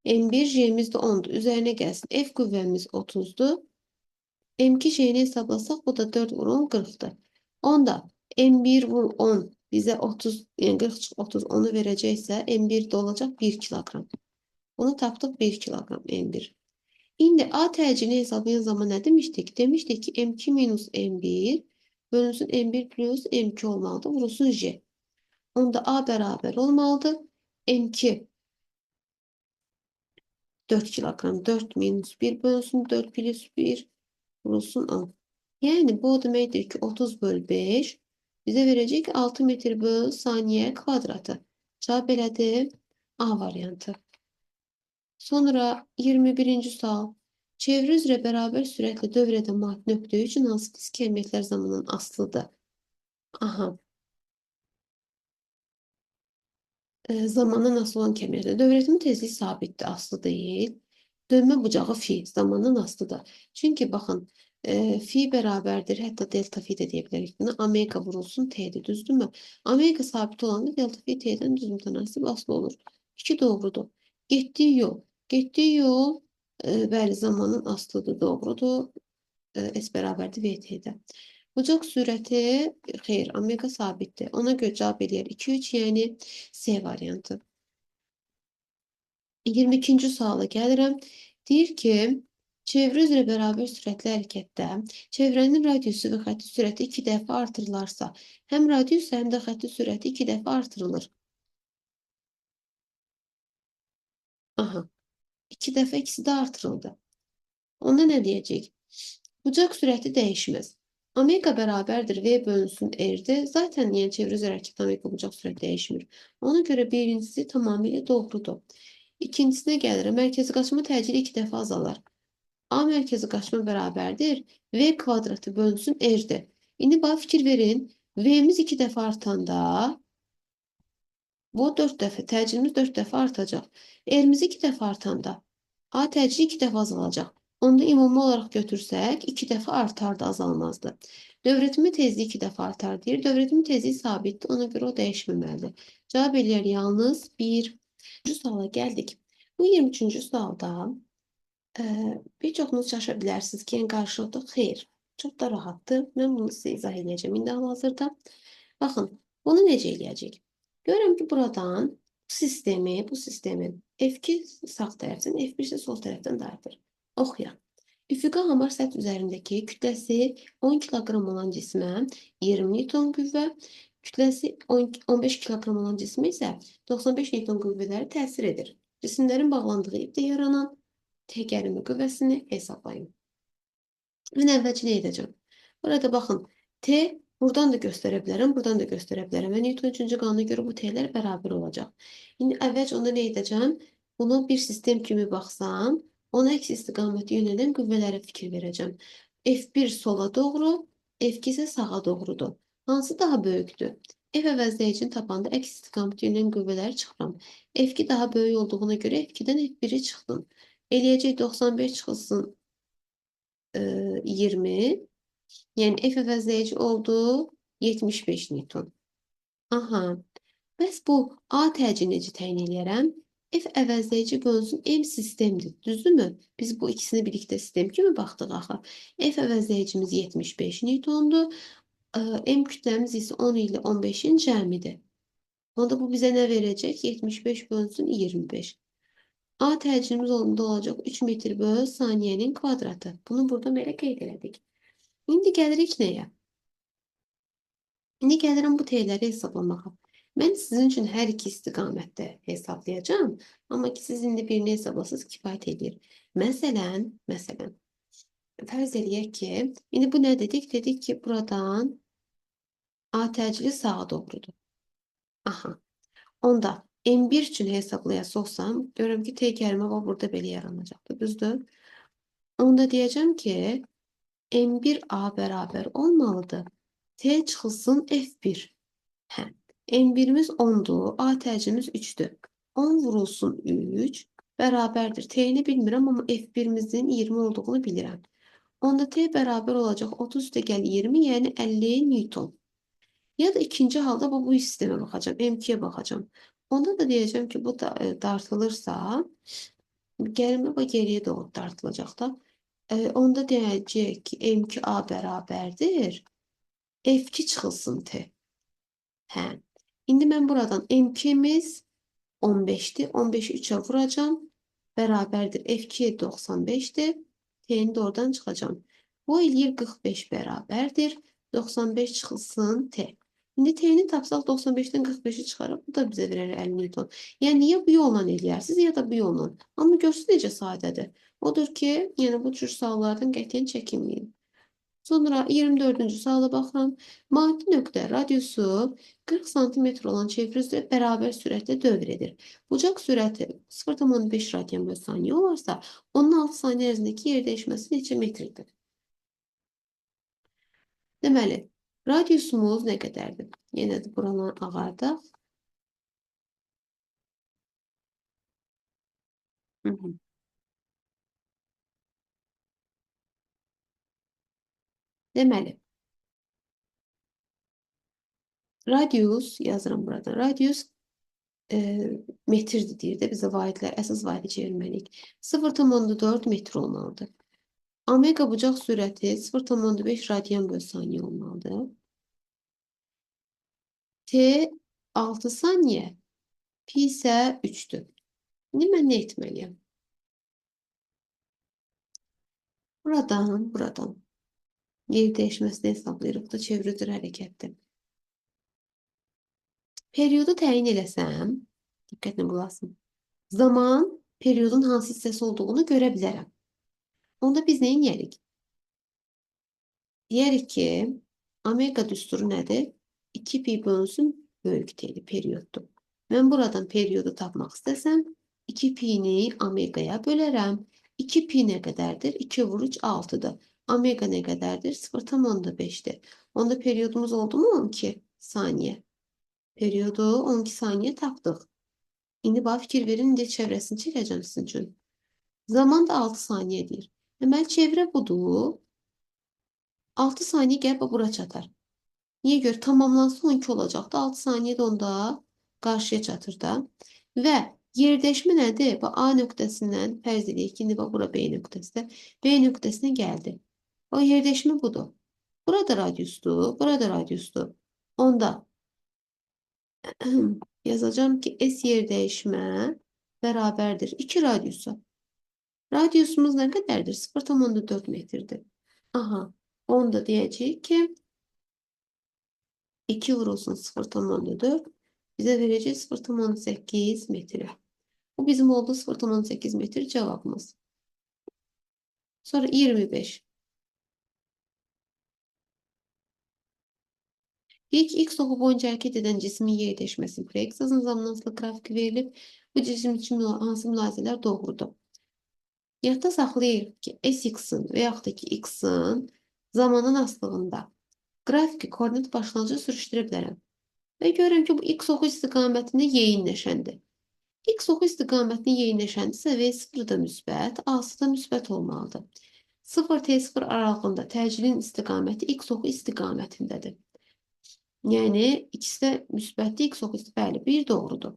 M1J-miz də 10'dur. Üzərinə gəlsin. F qüvvəmiz 30'dur. M2J-ni hesablasaq, bu da 4 vur 10, 40'dır. Onda M1 vur 10 bizə 30, yəni 40 çıx 30, onu verəcəksə, M1 də olacaq 1 kiloqram. Bunu tapdıq 1 kiloqram M1. İndi A təcilini hesaplayan zaman nə demişdik? Demişdik ki, M2 minus M1 bölünsün M1 plus M2 olmalıdır. Vurulsun J. Onda A bərabər olmalıdır. M2 4 kiloqram. 4 minus 1 bölünsün 4 plus 1 vurulsun 10. Yəni bu o deməkdir ki 30 böl 5 bizə verəcək 6 metr böl saniyə kvadratı. Cavab elədi A variantı. Sonra 21-ci sual. Çevrə üzrə bərabər sürətlə dövr edən maddi nöqtə üçün hansı disk əməliyyatlar zamanının asılıdır? Aha. Zamanla nasıl olan kəmiyyətdə? Dövr etmə tezliyi sabitdir, aslı deyil. Dönmə bucağı fi zamandan asılıdır. Çünki baxın, fi bərabərdir, hətta delta fi də deyə bilərik buna. Omega vurulsun t'dir, düzdürmü? Omega sabit olanda delta fi t'dən düz mütənasib asılı olur. 2 doğrudur. Getdiyi yol. Getdiyi yol, bəli, zamanın asılıdır, doğrudur. S bərabərdir VT-də. Bucaq sürəti, xeyr, omega sabitdir. Ona görə cavab eləyər 2, 3, yəni C variantı. 22-ci suala gəlirəm. Deyir ki, çevrə üzrə bərabər sürətli hərəkətdə çevrənin radiusu və xətti sürəti 2 dəfə artırılarsa, həm radius, həm də xətti sürəti 2 dəfə artırılır. Aha, 2 dəfə ikisi də artırıldı. Onda nə deyəcək? Bucaq sürəti dəyişməz. Omega bərabərdir V bölünsün R-dir. Zaten yəni çevrə üzrə hərəkətdə omega bucaq sürəti dəyişmir. Ona görə birincisi tamamilə doğrudur. İkincisine gəlirəm. Mərkəzi qaçma təcili 2 dəfə azalar. A mərkəzi qaçma bərabərdir. V kvadratı bölünsün R-dir. İndi bax fikir verin. V'miz 2 dəfə artanda bu 4 dəfə, təcilimiz 4 dəfə artacaq. R-miz 2 dəfə artanda A təcili 2 dəfə azalacaq. Onda ümumi olaraq götürsək 2 dəfə artardı, azalmazdı. Dövrətimi tezliyi 2 dəfə artar deyir. Dövrətimi tezliyi sabitdir. Ona görə o dəyişməməlidir. Cavab eləyər yalnız 1. Suala gəldik. Bu 23-cü sualda bir çoxunuz çaşa bilərsiniz ki, yəni qarşılıqda xeyr. Çox da rahatdır. Mən bunu sizə izah edəcəm indi hal-hazırda. Baxın, bunu necə eləyəcək? Görürəm ki, buradan bu sistemi F2 sağ tərəfdən, F1 isə sol tərəfdən dağıtır. Oxuyaq. Üfüqə hamar səth üzərindəki kütləsi 10 kiloqram olan cismə 20 Newton qüvvə, kütləsi 15 kiloqram olan cismə isə 95 Newton qüvvələri təsir edir. Cisimlərin bağlandığı ipdə yaranan T gərimi qüvvəsini hesablayın. Mən əvvəlcə nə edəcəm? Burada baxın, T buradan da göstərə bilərəm, buradan da göstərə bilərəm. Və Newton 3-cü qanuna görə bu T'lər bərabər olacaq. İndi əvvəlcə onda nə edəcəm? Bunu bir sistem kimi baxsam, ona əks istiqamətə yönələn qüvvələrə fikir verəcəm. F1 sola doğru, F2 isə sağa doğrudur. Hansı daha böyükdür? F əvəzləyicini tapanda əks istiqamətə yönələn qüvvələri çıxıram. F2 daha böyük olduğuna görə F2-dən F1-i çıxdım. Eləyəcək 95 çıxılsın 20. Yəni F əvəzləyici oldu 75 Newton. Aha. Bəs bu A təcili necə təyin eləyərəm? F əvəzləyici bölünsün M sistemdir. Düzdürmü? Biz bu ikisini birlikdə sistem kimi baxdıq axı. F əvəzləyicimiz 75 Newtondur. M kütləmiz isə 10 ilə 15-in cəmidir. Onda bu bizə nə verəcək? 75 bölünsün 25. A təcilimiz onda olacaq 3 metr bölü saniyənin kvadratı. Bunu burada belə qeyd elədik. İndi gəlirik nəyə? İndi gəlirəm bu T'ləri hesablamağa. Mən sizin üçün hər iki istiqamətdə hesablayacağım. Amma ki, siz indi birini hesablasınız kifayət edir. Məsələn, fərz eləyək ki, indi bu nə dedik? Dedik ki, buradan A təcili sağa doğrudur. Aha. Onda M1 üçün hesablayası olsam, görürəm ki, T kərimi var, burada belə yaranacaqdır. Düzdür? Onda deyəcəm ki, M1A bərabər olmalıdır. T çıxılsın F1. Hə. M1'imiz 10'dur. A təcilimiz 3'dür. 10 vurulsun 3 bərabərdir. T'ni bilmirəm, amma F1'imizin 20 olduğunu bilirəm. Onda T bərabər olacaq 30 üstə gəl 20, yəni 50 Newton. Ya da ikinci halda bu sistemə baxacağım. M2'yə baxacağım. Onda da deyəcəm ki, bu da dartılırsa, gəlmə və geriyə doğru dartılacaq da. Onda deyəcək ki, M2A bərabərdir. F2 çıxılsın T. Hə. İndi mən buradan M2'miz 15'ti. 15'i 3'e vuracağım. Bərabərdir. F2 95'dir. T'ni de oradan çıxacağım. Bu eləyir 45 bərabərdir. 95 çıxılsın T. İndi T'ni tapsaq 95'dən 45'i çıxarıb bu da bizə verər 50 Newton. Yəni ya bu yolla eləyərsiniz, ya da bu yolla. Amma görsün necə sadədir. Odur ki, yəni bu cür suallardan qətiyyən çəkinməyin. Sonra 24-cü suala baxıram. Maddi nöqtə radiusu 40 sm olan çevrə üzrə bərabər sürətlə dövr edir. Bucaq sürəti 0,5 radyan bölü saniyə olarsa, 16 saniyə ərzindəki yer dəyişməsi neçə metrdir? Deməli, radiusumuz nə qədərdir? Yenə də buranı ağardaq. Deməli, radius yazıram buradan. Radius metrdir deyir də bizə vahidlər. Əsas vahidi çevirməliyik. 0,4 metr olmalıdır. Omega bucaq sürəti 0,5 radyan bölü saniyə olmalıdır. T 6 saniyə, pi isə 3'dür. İndi mən nə etməliyəm? Buradan yer dəyişməsini hesablayırıq da çeviridir hərəkətdir. Periodu təyin eləsəm, diqqətlə qulaq asın. Zaman periodun hansı hissəsi olduğunu görə bilərəm. Onda biz nə edərik? Deyərik ki, omega düsturu nədir? 2 pi bölünsün böyük t'li perioddur. Mən buradan periodu tapmaq istəsəm, 2 pi'ni omega'ya bölərəm. 2 pi nə qədərdir? 2 vur 3 6'dır. Omega nə qədərdir? 0,5'dir. Onda periodumuz oldu mu 12 saniyə? Periodu 12 saniyə tapdıq. İndi bax fikir verin, indi çevrəsini çəkəcəm sizin üçün. Zaman da 6 saniyədir. Deməli, çevrə budur. 6 saniyə gəlib bura çatar. Niyə görə? Tamamlansın 12 olacaq da 6 saniyə də onda qarşıya çatır da. Və yerdəşmə nədir? Bax, A nöqtəsindən fərz edək ki, indi bax, bura B nöqtəsində. B nöqtəsinə gəldi. O yerdəşmə budur. Burada radiusdur, burada radiusdur. Onda yazacağım ki S yer dəyişmə bərabərdir 2 radiusa. Radiusumuz nə qədərdir? 0,4 metrdir. Aha, onda deyəcəyik ki 2 vurulsun 0,4 bizə verəcək 0,8 metri. Bu bizim oldu 0,8 metr cevabımız. Sonra 25. İlk x oku boyunca hareket eden cismin yer değişmesi x hızın zamanlansılı grafiki verilip bu cisim için hansı mülazələr doğrudur? Yadda saxlayırıq ki sx'in və yaxud da ki x'in zamanın asılığında grafiki koordinat başlanıcı sürüşdürə bilərəm. Və görürəm ki bu x oku istiqamətində yeyinləşəndir. X oku istiqamətinin yeyinləşəndirsə V0 da müsbət, A'sı da müsbət olmalıdır. 0 T0 aralığında təcilin istiqaməti X oku istiqamətindədir. Yəni ikisi də müsbətdir, X oku istiqaməti. Bəli, bir doğrudur.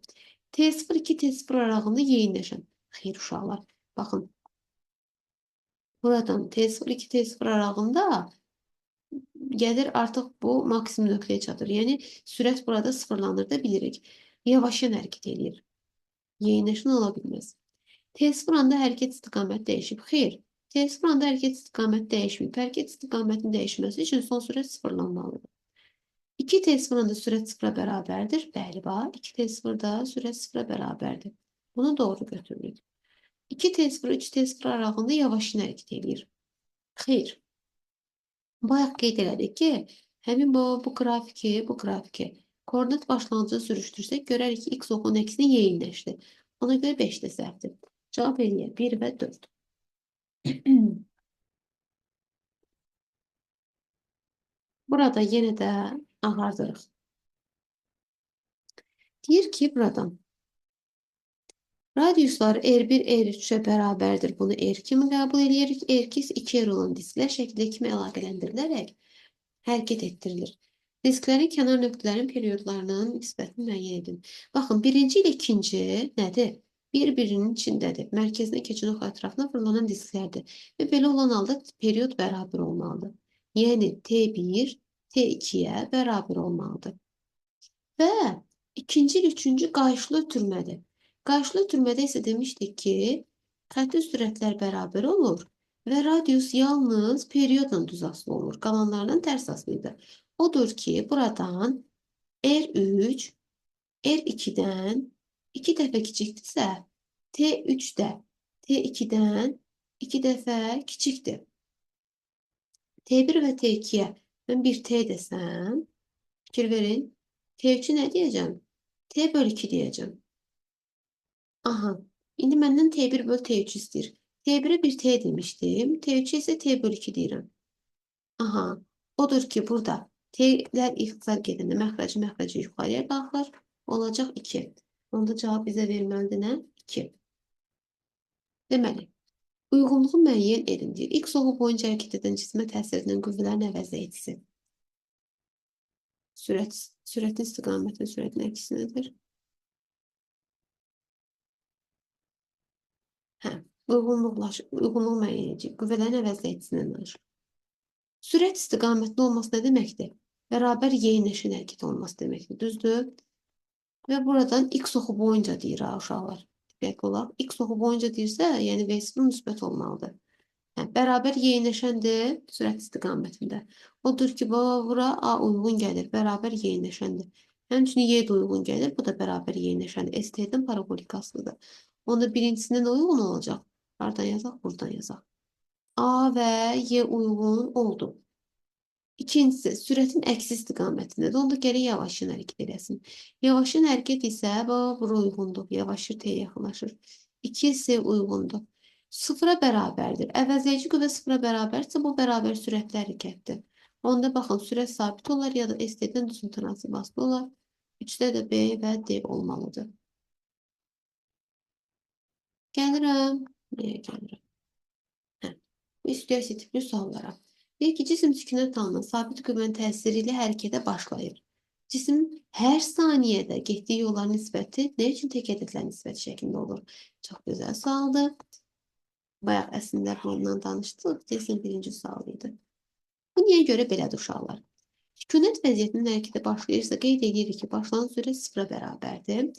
T0 2 T0 aralığında yeyinləşən. Xeyr uşaqlar. Baxın. Buradan T0 2 T0 aralığında gəlir artıq bu maksimum nöqtəyə çatır. Yəni sürət burada sıfırlanır da bilirik. Yavaşın hərəkət edir. Yeyinləşən ola bilməz. T0 anda hərəkət istiqaməti dəyişib. Xeyr. T0 anda hərəkət istiqaməti dəyişməyib. Hərəkət istiqamətinin dəyişməsi üçün son sürət sıfırlanmalıdır. 2 T0 anda sürət sıfıra bərabərdir. Bəli, bax. 2 T0 da sürət sıfıra bərabərdir. Bunu doğru götürürük. 2 T0 3 T0 aralığında yavaşın hərəkət edir. Xeyr. Bayaq qeyd elədik ki, həmin bu qrafiki koordinat başlanğıcı sürüşdürsək, görərik ki, x okunun əksinə yeyinləşdi. Ona görə 5 də səhvdir. Cavab eləyək 1 və 4. Burada yenə də ağardırıq. Deyir ki, buradan radiuslar R1, R3'ə bərabərdir. Bunu R kimi qəbul edirik. R2 2R olan disklər şəkildə kimi əlaqələndirilərək hərəkət etdirilir. Disklərin kənar nöqtələrin periodlarının nisbətini müəyyən edin. Baxın, birinci ilə ikinci nədir? Bir-birinin içindədir. Mərkəzinə keçən ox ətrafına fırlanan disklərdir. Və belə olan halda period bərabər olmalıdır. Yəni T1 T2'yə bərabər olmalıdır. Və ikinci ilə üçüncü qayışlı ötürmədir. Qayışlı ötürmədə isə demişdik ki, xətti sürətlər bərabər olur və radius yalnız periodla düz asılı olur. Qalanlardan tərs asılıdır. Odur ki, buradan R3 R2'dən 2 dəfə kiçikdirsə, T3 də T2'dən 2 dəfə kiçikdir. T1 və T2'yə mən bir T desəm, fikir verin, T3'ü nə deyəcəm? T bölü 2 deyəcəm. Aha, indi məndən T1 bölü T3 istəyir. T1'ə bir T demişdim, T3'ə isə T bölü 2 deyirəm. Aha, odur ki, burada T'lər ixtisar gedəndə məxrəci yuxarıya qalxır, olacaq 2. Onda cavab bizə verməlidir nə? 2. Deməli, Uyğunluğu müəyyən edin deyir. X oxu boyunca hərəkət edən cismə təsir edən qüvvələrin əvəzləyicisi. Sürətin istiqamətin sürətin əksi nədir? Hə, uyğunluq müəyyən edici. Qüvvələrin əvəzləyicisindən danışır. Sürət istiqamətli olması nə deməkdir? Bərabər yeyinləşən hərəkət olması deməkdir. Düzdür? Və buradan x oxu boyunca deyir ha, uşaqlar. Diqqətli olaq. X oxu boyunca deyirsə, yəni V0 müsbət olmalıdır. Hə, bərabər yeyinləşəndir sürət istiqamətində. Odur ki, bura A uyğun gəlir, bərabər yeyinləşəndir. Həmçinin Y də uyğun gəlir, bu da bərabər yeyinləşəndir. ST-dən parabolik asılıdır. Onda birincisindən uyğun olacaq. Hardan yazaq? Buradan yazaq. A və Y uyğun oldu. İkincisi, sürətin əksi istiqamətindədir. Onda gərək yavaşın hərəkət edəsin. Yavaşın hərəkət isə bura uyğundur. Yavaşır, T yaxınlaşır. 2S uyğundur. Sıfıra bərabərdir. Əvəzləyici qüvvə sıfıra bərabərsə, bu bərabər sürətli hərəkətdir. Onda baxın, sürət sabit olar ya da ST-dən düz mütənasib asılı olar. 3-də də B və D olmalıdır. Gəlirəm. Nəyə gəlirəm? Hə. Bu istiyorsi tipli suallara. Deyir ki, cisim sükunət halında sabit qüvvənin təsiri ilə hərəkətə başlayır. Cisim hər saniyədə getdiyi yolların nisbəti nə üçün tək ədədlər nisbəti şəklində olur? Çox gözəl sualdır. Bayaq əslində bundan danışdıq. Cisim birinci sualıydı. Bu niyə görə belədir uşaqlar? Sükunət vəziyyətinin hərəkətə başlayırsa, qeyd edirik ki, başlanan sürət sıfıra bərabərdir.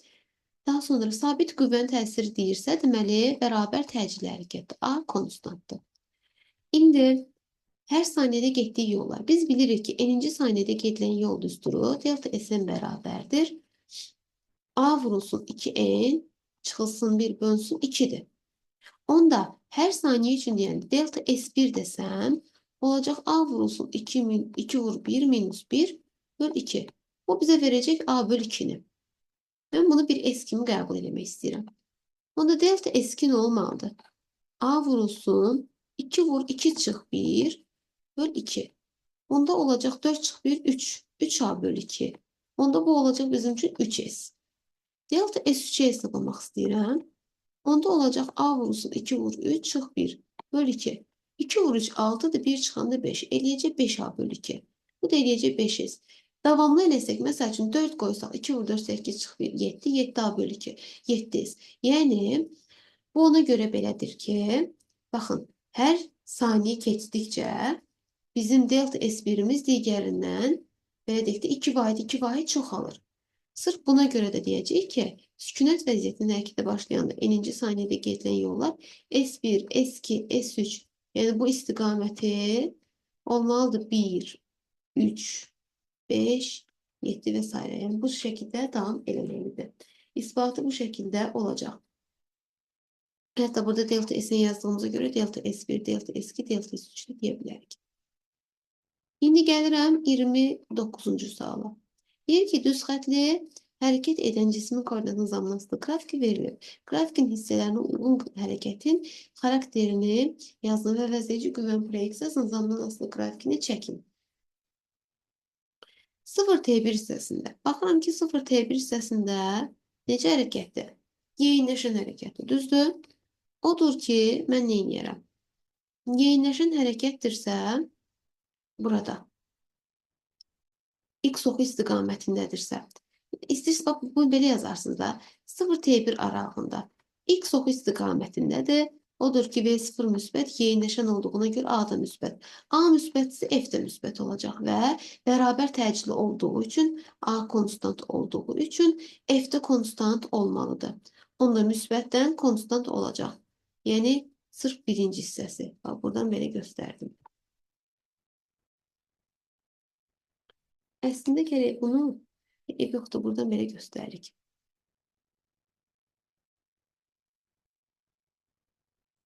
Daha sonra sabit qüvvənin təsiri deyirsə, deməli, bərabər təcili hərəkətdir. A konstantdır. İndi hər saniyədə getdiyi yollar. Biz bilirik ki, n-ci saniyədə gedilən yol düsturu delta S-ən bərabərdir. A vurulsun 2n, çıxılsın 1 bölünsün 2-dir. Onda hər saniyə üçün deyəndə delta S1 desəm, olacaq A vurulsun 2 vur 1 minus 1 böl 2. Bu bizə verəcək A böl 2-ni. Mən bunu bir S kimi qəbul etmək istəyirəm. Onda delta S2 nə olmalıdır? A vurulsun 2 vur 2 çıx 1 böl 2. Onda olacaq 4 çıx 1, 3. 3A böl 2. Onda bu olacaq bizim üçün 3S. Delta S3'e hesablamaq istəyirəm. Onda olacaq A vurulsun 2 vur 3 çıx 1 böl 2. 2 vur 3 6'dır, 1 çıxanda 5. Eləyəcək 5A böl 2. Bu da eləyəcək 5S. Davamlı eləsək, məsəl üçün 4 qoysaq, 2 vur 4 8 çıx 1, 7, 7A böl 2, 7S. Yəni, bu ona görə belədir ki, baxın, hər saniyə keçdikcə bizim delta S1'imiz digərindən belə deyək də 2 vahid 2 vahid çoxalır. Sırf buna görə də deyəcəyik ki, sükunət vəziyyətinin hərəkətə başlayanda n-ci saniyədə gedilən yollar S1, S2, S3, yəni bu istiqaməti olmalıdır 1, 3, 5, 7 və s. Yəni bu şəkildə davam eləməlidir. İsbatı bu şəkildə olacaq. Hətta burada delta S-ni yazdığımıza görə delta S1, delta S2, delta S3 deyə bilərik. İndi gəlirəm 29-cu suala. Deyir ki, düz xətli hərəkət edən cismin koordinatının zamanlasında qrafiki verilir. Grafikin hissələrinə uyğun hərəkətin xarakterini yazın və vəzləyici qüvvənin proyeksiyasının zamanlasında qrafikini çəkin. 0T1 hissəsində. Baxıram ki, 0T1 hissəsində necə hərəkətdir? Yeyinləşən hərəkətdir, düzdür? Odur ki, mən nə edirəm? Yeyinləşən hərəkətdirsə, burada X oxu istiqamətindədirsə, İstəyirsiniz, bax, bunu belə yazarsınız da, 0T1 aralığında X oxu istiqamətindədir. Odur ki, V0 müsbət, yeyinləşən olduğuna görə A da müsbət. A müsbətsə F də müsbət olacaq və bərabər təcili olduğu üçün, A konstant olduğu üçün F də konstant olmalıdır. Onda müsbətdən konstant olacaq. Yəni, sırf birinci hissəsi. Bax, buradan belə göstərdim. Əslində gərək bunu yoxdur, buradan belə göstəririk.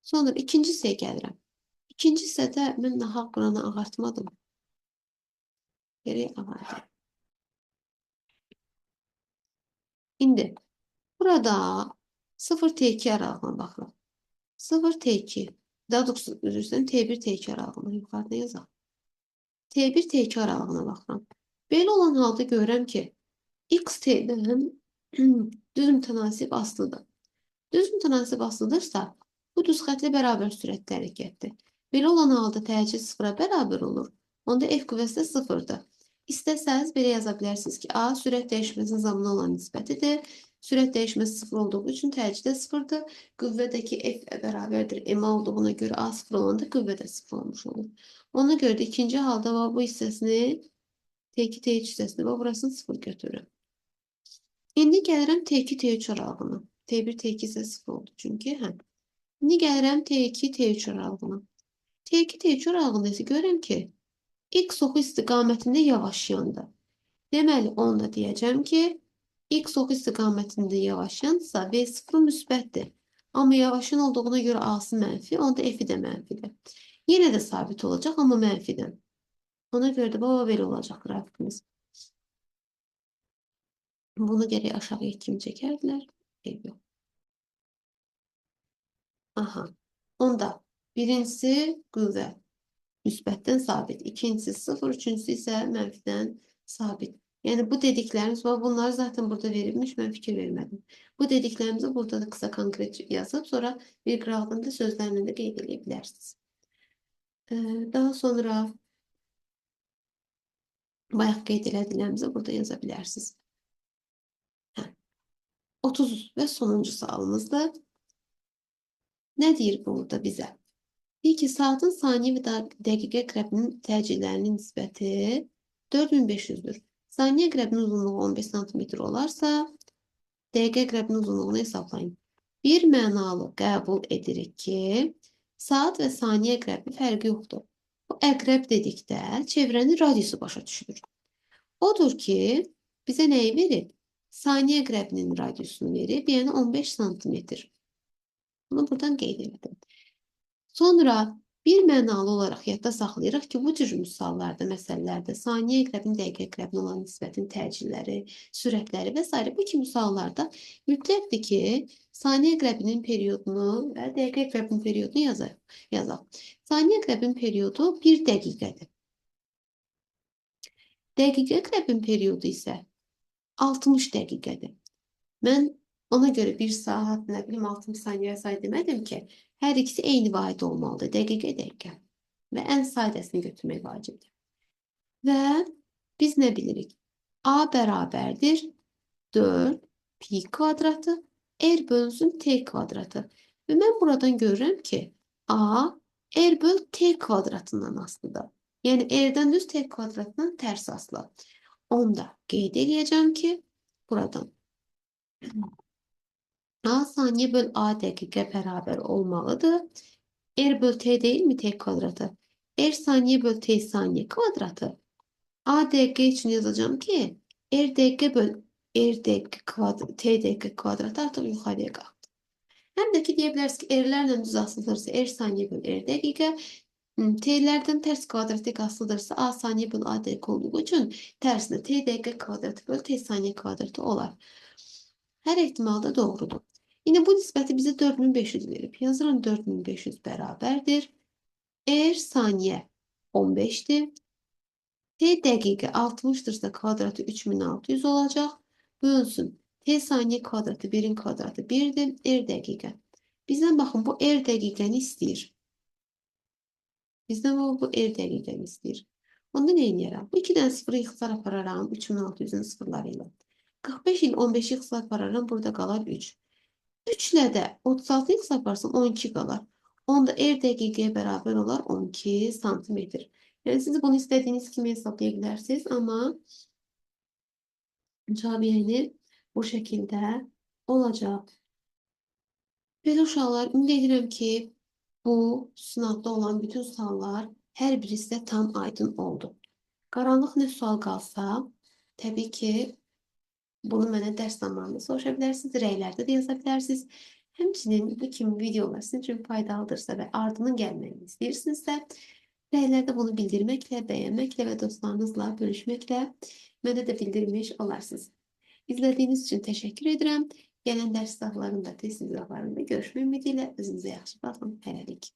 Sonra ikinci hissəyə gəlirəm. İkinci hissədə mən nahaq buranı ağartmadım. Gərək ağardım. İndi burada 0T2 aralığına baxıram. 0T2, daha doğrusu üzrüsən T1, T2 aralığına yuxarıda yazaq. T1, T2 aralığına baxıram. Belə olan halda görürəm ki, X T'dən düz mütənasib asılıdır. Düz mütənasib asılıdırsa, Bu düz xətli bərabər sürətli hərəkətdir. Belə olan halda təcil sıfıra bərabər olur. Onda F qüvvəsi də sıfırdır. İstəsəniz belə yaza bilərsiniz ki, A sürət dəyişməsinin zamanı olan nisbətidir. Sürət dəyişməsi sıfır olduğu üçün təcil də sıfırdır. Qüvvədəki F bərabərdir M olduğuna görə A sıfır olanda qüvvə də sıfır olmuş olur. Ona görə də ikinci halda bu hissəsini T2, T3 hissəsini və burasını sıfır götürürəm. İndi gəlirəm T2, T3 aralığına. T1, T2 isə sıfır oldu çünki. İndi gəlirəm T2, T3 aralığına. T2, T3 aralığında isə görürəm ki, X oxu istiqamətində yavaşayandır. Deməli, onda deyəcəm ki, X oxu istiqamətində yavaşayansa V0 müsbətdir. Amma yavaşan olduğuna görə A'sı mənfi, onda F'i də mənfidir. Yenə də sabit olacaq, amma mənfidir. Ona görə də belə olacaq qrafikimiz. Bunu gərək aşağıya kimi çəkərdilər. Yox. Aha. Onda birincisi qüvvə müsbətdən sabit, ikincisi sıfır, üçüncüsü isə mənfidən sabit. Yəni bu dediklərimiz var, bunlar zaten burada verilmiş, mən fikir vermədim. Bu dediklərimizi burada da qısa konkret yazıb, sonra bir qıraqdan da sözlərlə də qeyd edə bilərsiniz. Daha sonra bayaq qeyd elədiklərimizi burada yaza bilərsiniz. 30 və sonuncu sualımızda nə deyir burada bizə? Deyir ki, saatın saniyə və dəqiqə qrəbinin təcillərinin nisbəti 4500-dür. Saniyə qrəbinin uzunluğu 15 cm olarsa, dəqiqə qrəbinin uzunluğunu hesablayın. Bir mənalı qəbul edirik ki, saat və saniyə qrəbi fərqi yoxdur. Bu əqrəb dedikdə çevrənin radiusu başa düşülür. Odur ki, bizə nəyi verib? Saniyə qrəbinin radiusunu verib, yəni 15 cm. Bunu buradan qeyd edelim. Sonra bir mənalı olaraq yadda saxlayırıq ki, bu cür misallarda, məsələlərdə saniyə qrəbin, dəqiqə qrəbin olan nisbətin təcilləri, sürətləri və s. bu kimi misallarda mütləqdir ki, saniyə qrəbinin periodunu və dəqiqə qrəbinin periodunu yazaq. Saniyə qrəbin periodu 1 dəqiqədir. Dəqiqə qrəbin periodu isə 60 dəqiqədir. Mən ona görə 1 saat, nə bilim 60 saniyə say demədim ki, hər ikisi eyni vahid olmalıdır. Dəqiqə. Və ən sadəsini götürmək vacibdir. Və biz nə bilirik? A bərabərdir 4 pi kvadratı, R bölünsün T kvadratı. Və mən buradan görürəm ki, A R böl T kvadratından asılıdır. Yəni R'dən düz T kvadratından tərs asılı. Onda qeyd edəcəm ki, buradan A saniye böl A dəqiqə bərabər olmalıdır. R böl T değil mi T kvadratı? R saniye böl T saniye kvadratı. A dəqiqə üçün yazacağım ki, R dəqiqə böl R dəqiqə kvadratı, T dəqiqə kvadratı artıq yuxarıya qalxdı. Həm də ki, deyə bilərsiniz ki, R-lərlə düz asılıdırsa R saniye böl R dəqiqə, T'lərdən tərs kvadratik asılıdırsa A saniye böl A dəqiqə olduğu üçün tərsində T dəqiqə kvadratı böl T saniye kvadratı olar. Hər ehtimalda doğrudur. Yine bu nisbəti bizə 4500 verib. Yazıram 4500 bərabərdir. R saniyə 15'dir. T dəqiqə 60'dırsa kvadratı 3600 olacaq. Bölünsün. T saniyə kvadratı 1'in kvadratı 1'dir. R dəqiqə. Bizdən baxın bu R dəqiqəni istəyir. Bizdən bu R dəqiqəni istəyir. Onda nə edərəm? Bu 2 dənə sıfırı ixtisar apararam 3600'ün sıfırları ilə. 45 il 15 ixtisar apararam burada qalar 3. 3 ilə də 36 x yaparsam 12 qalar. Onda R dəqiqəyə bərabər olar 12 santimetr. Yəni siz bunu istədiyiniz kimi hesablaya bilərsiniz, amma cavab yəni bu şəkildə olacaq. Belə uşaqlar, ümid edirəm ki, bu sınavda olan bütün suallar hər birisi də tam aydın oldu. Qaranlıq nə sual qalsa, təbii ki, bunu mənə dərs zamanında soruşa bilərsiniz, rəylərdə də yaza bilərsiniz. Həmçinin bu kimi videolar sizin üçün faydalıdırsa və ardının gəlməyini istəyirsinizsə, rəylərdə bunu bildirməklə, bəyənməklə və dostlarınızla bölüşməklə mənə də bildirmiş olarsınız. İzlədiyiniz üçün təşəkkür edirəm. Gələn dərs sınavlarında, test sınavlarında görüşmək ümidilə özünüzə yaxşı baxın. Hələlik.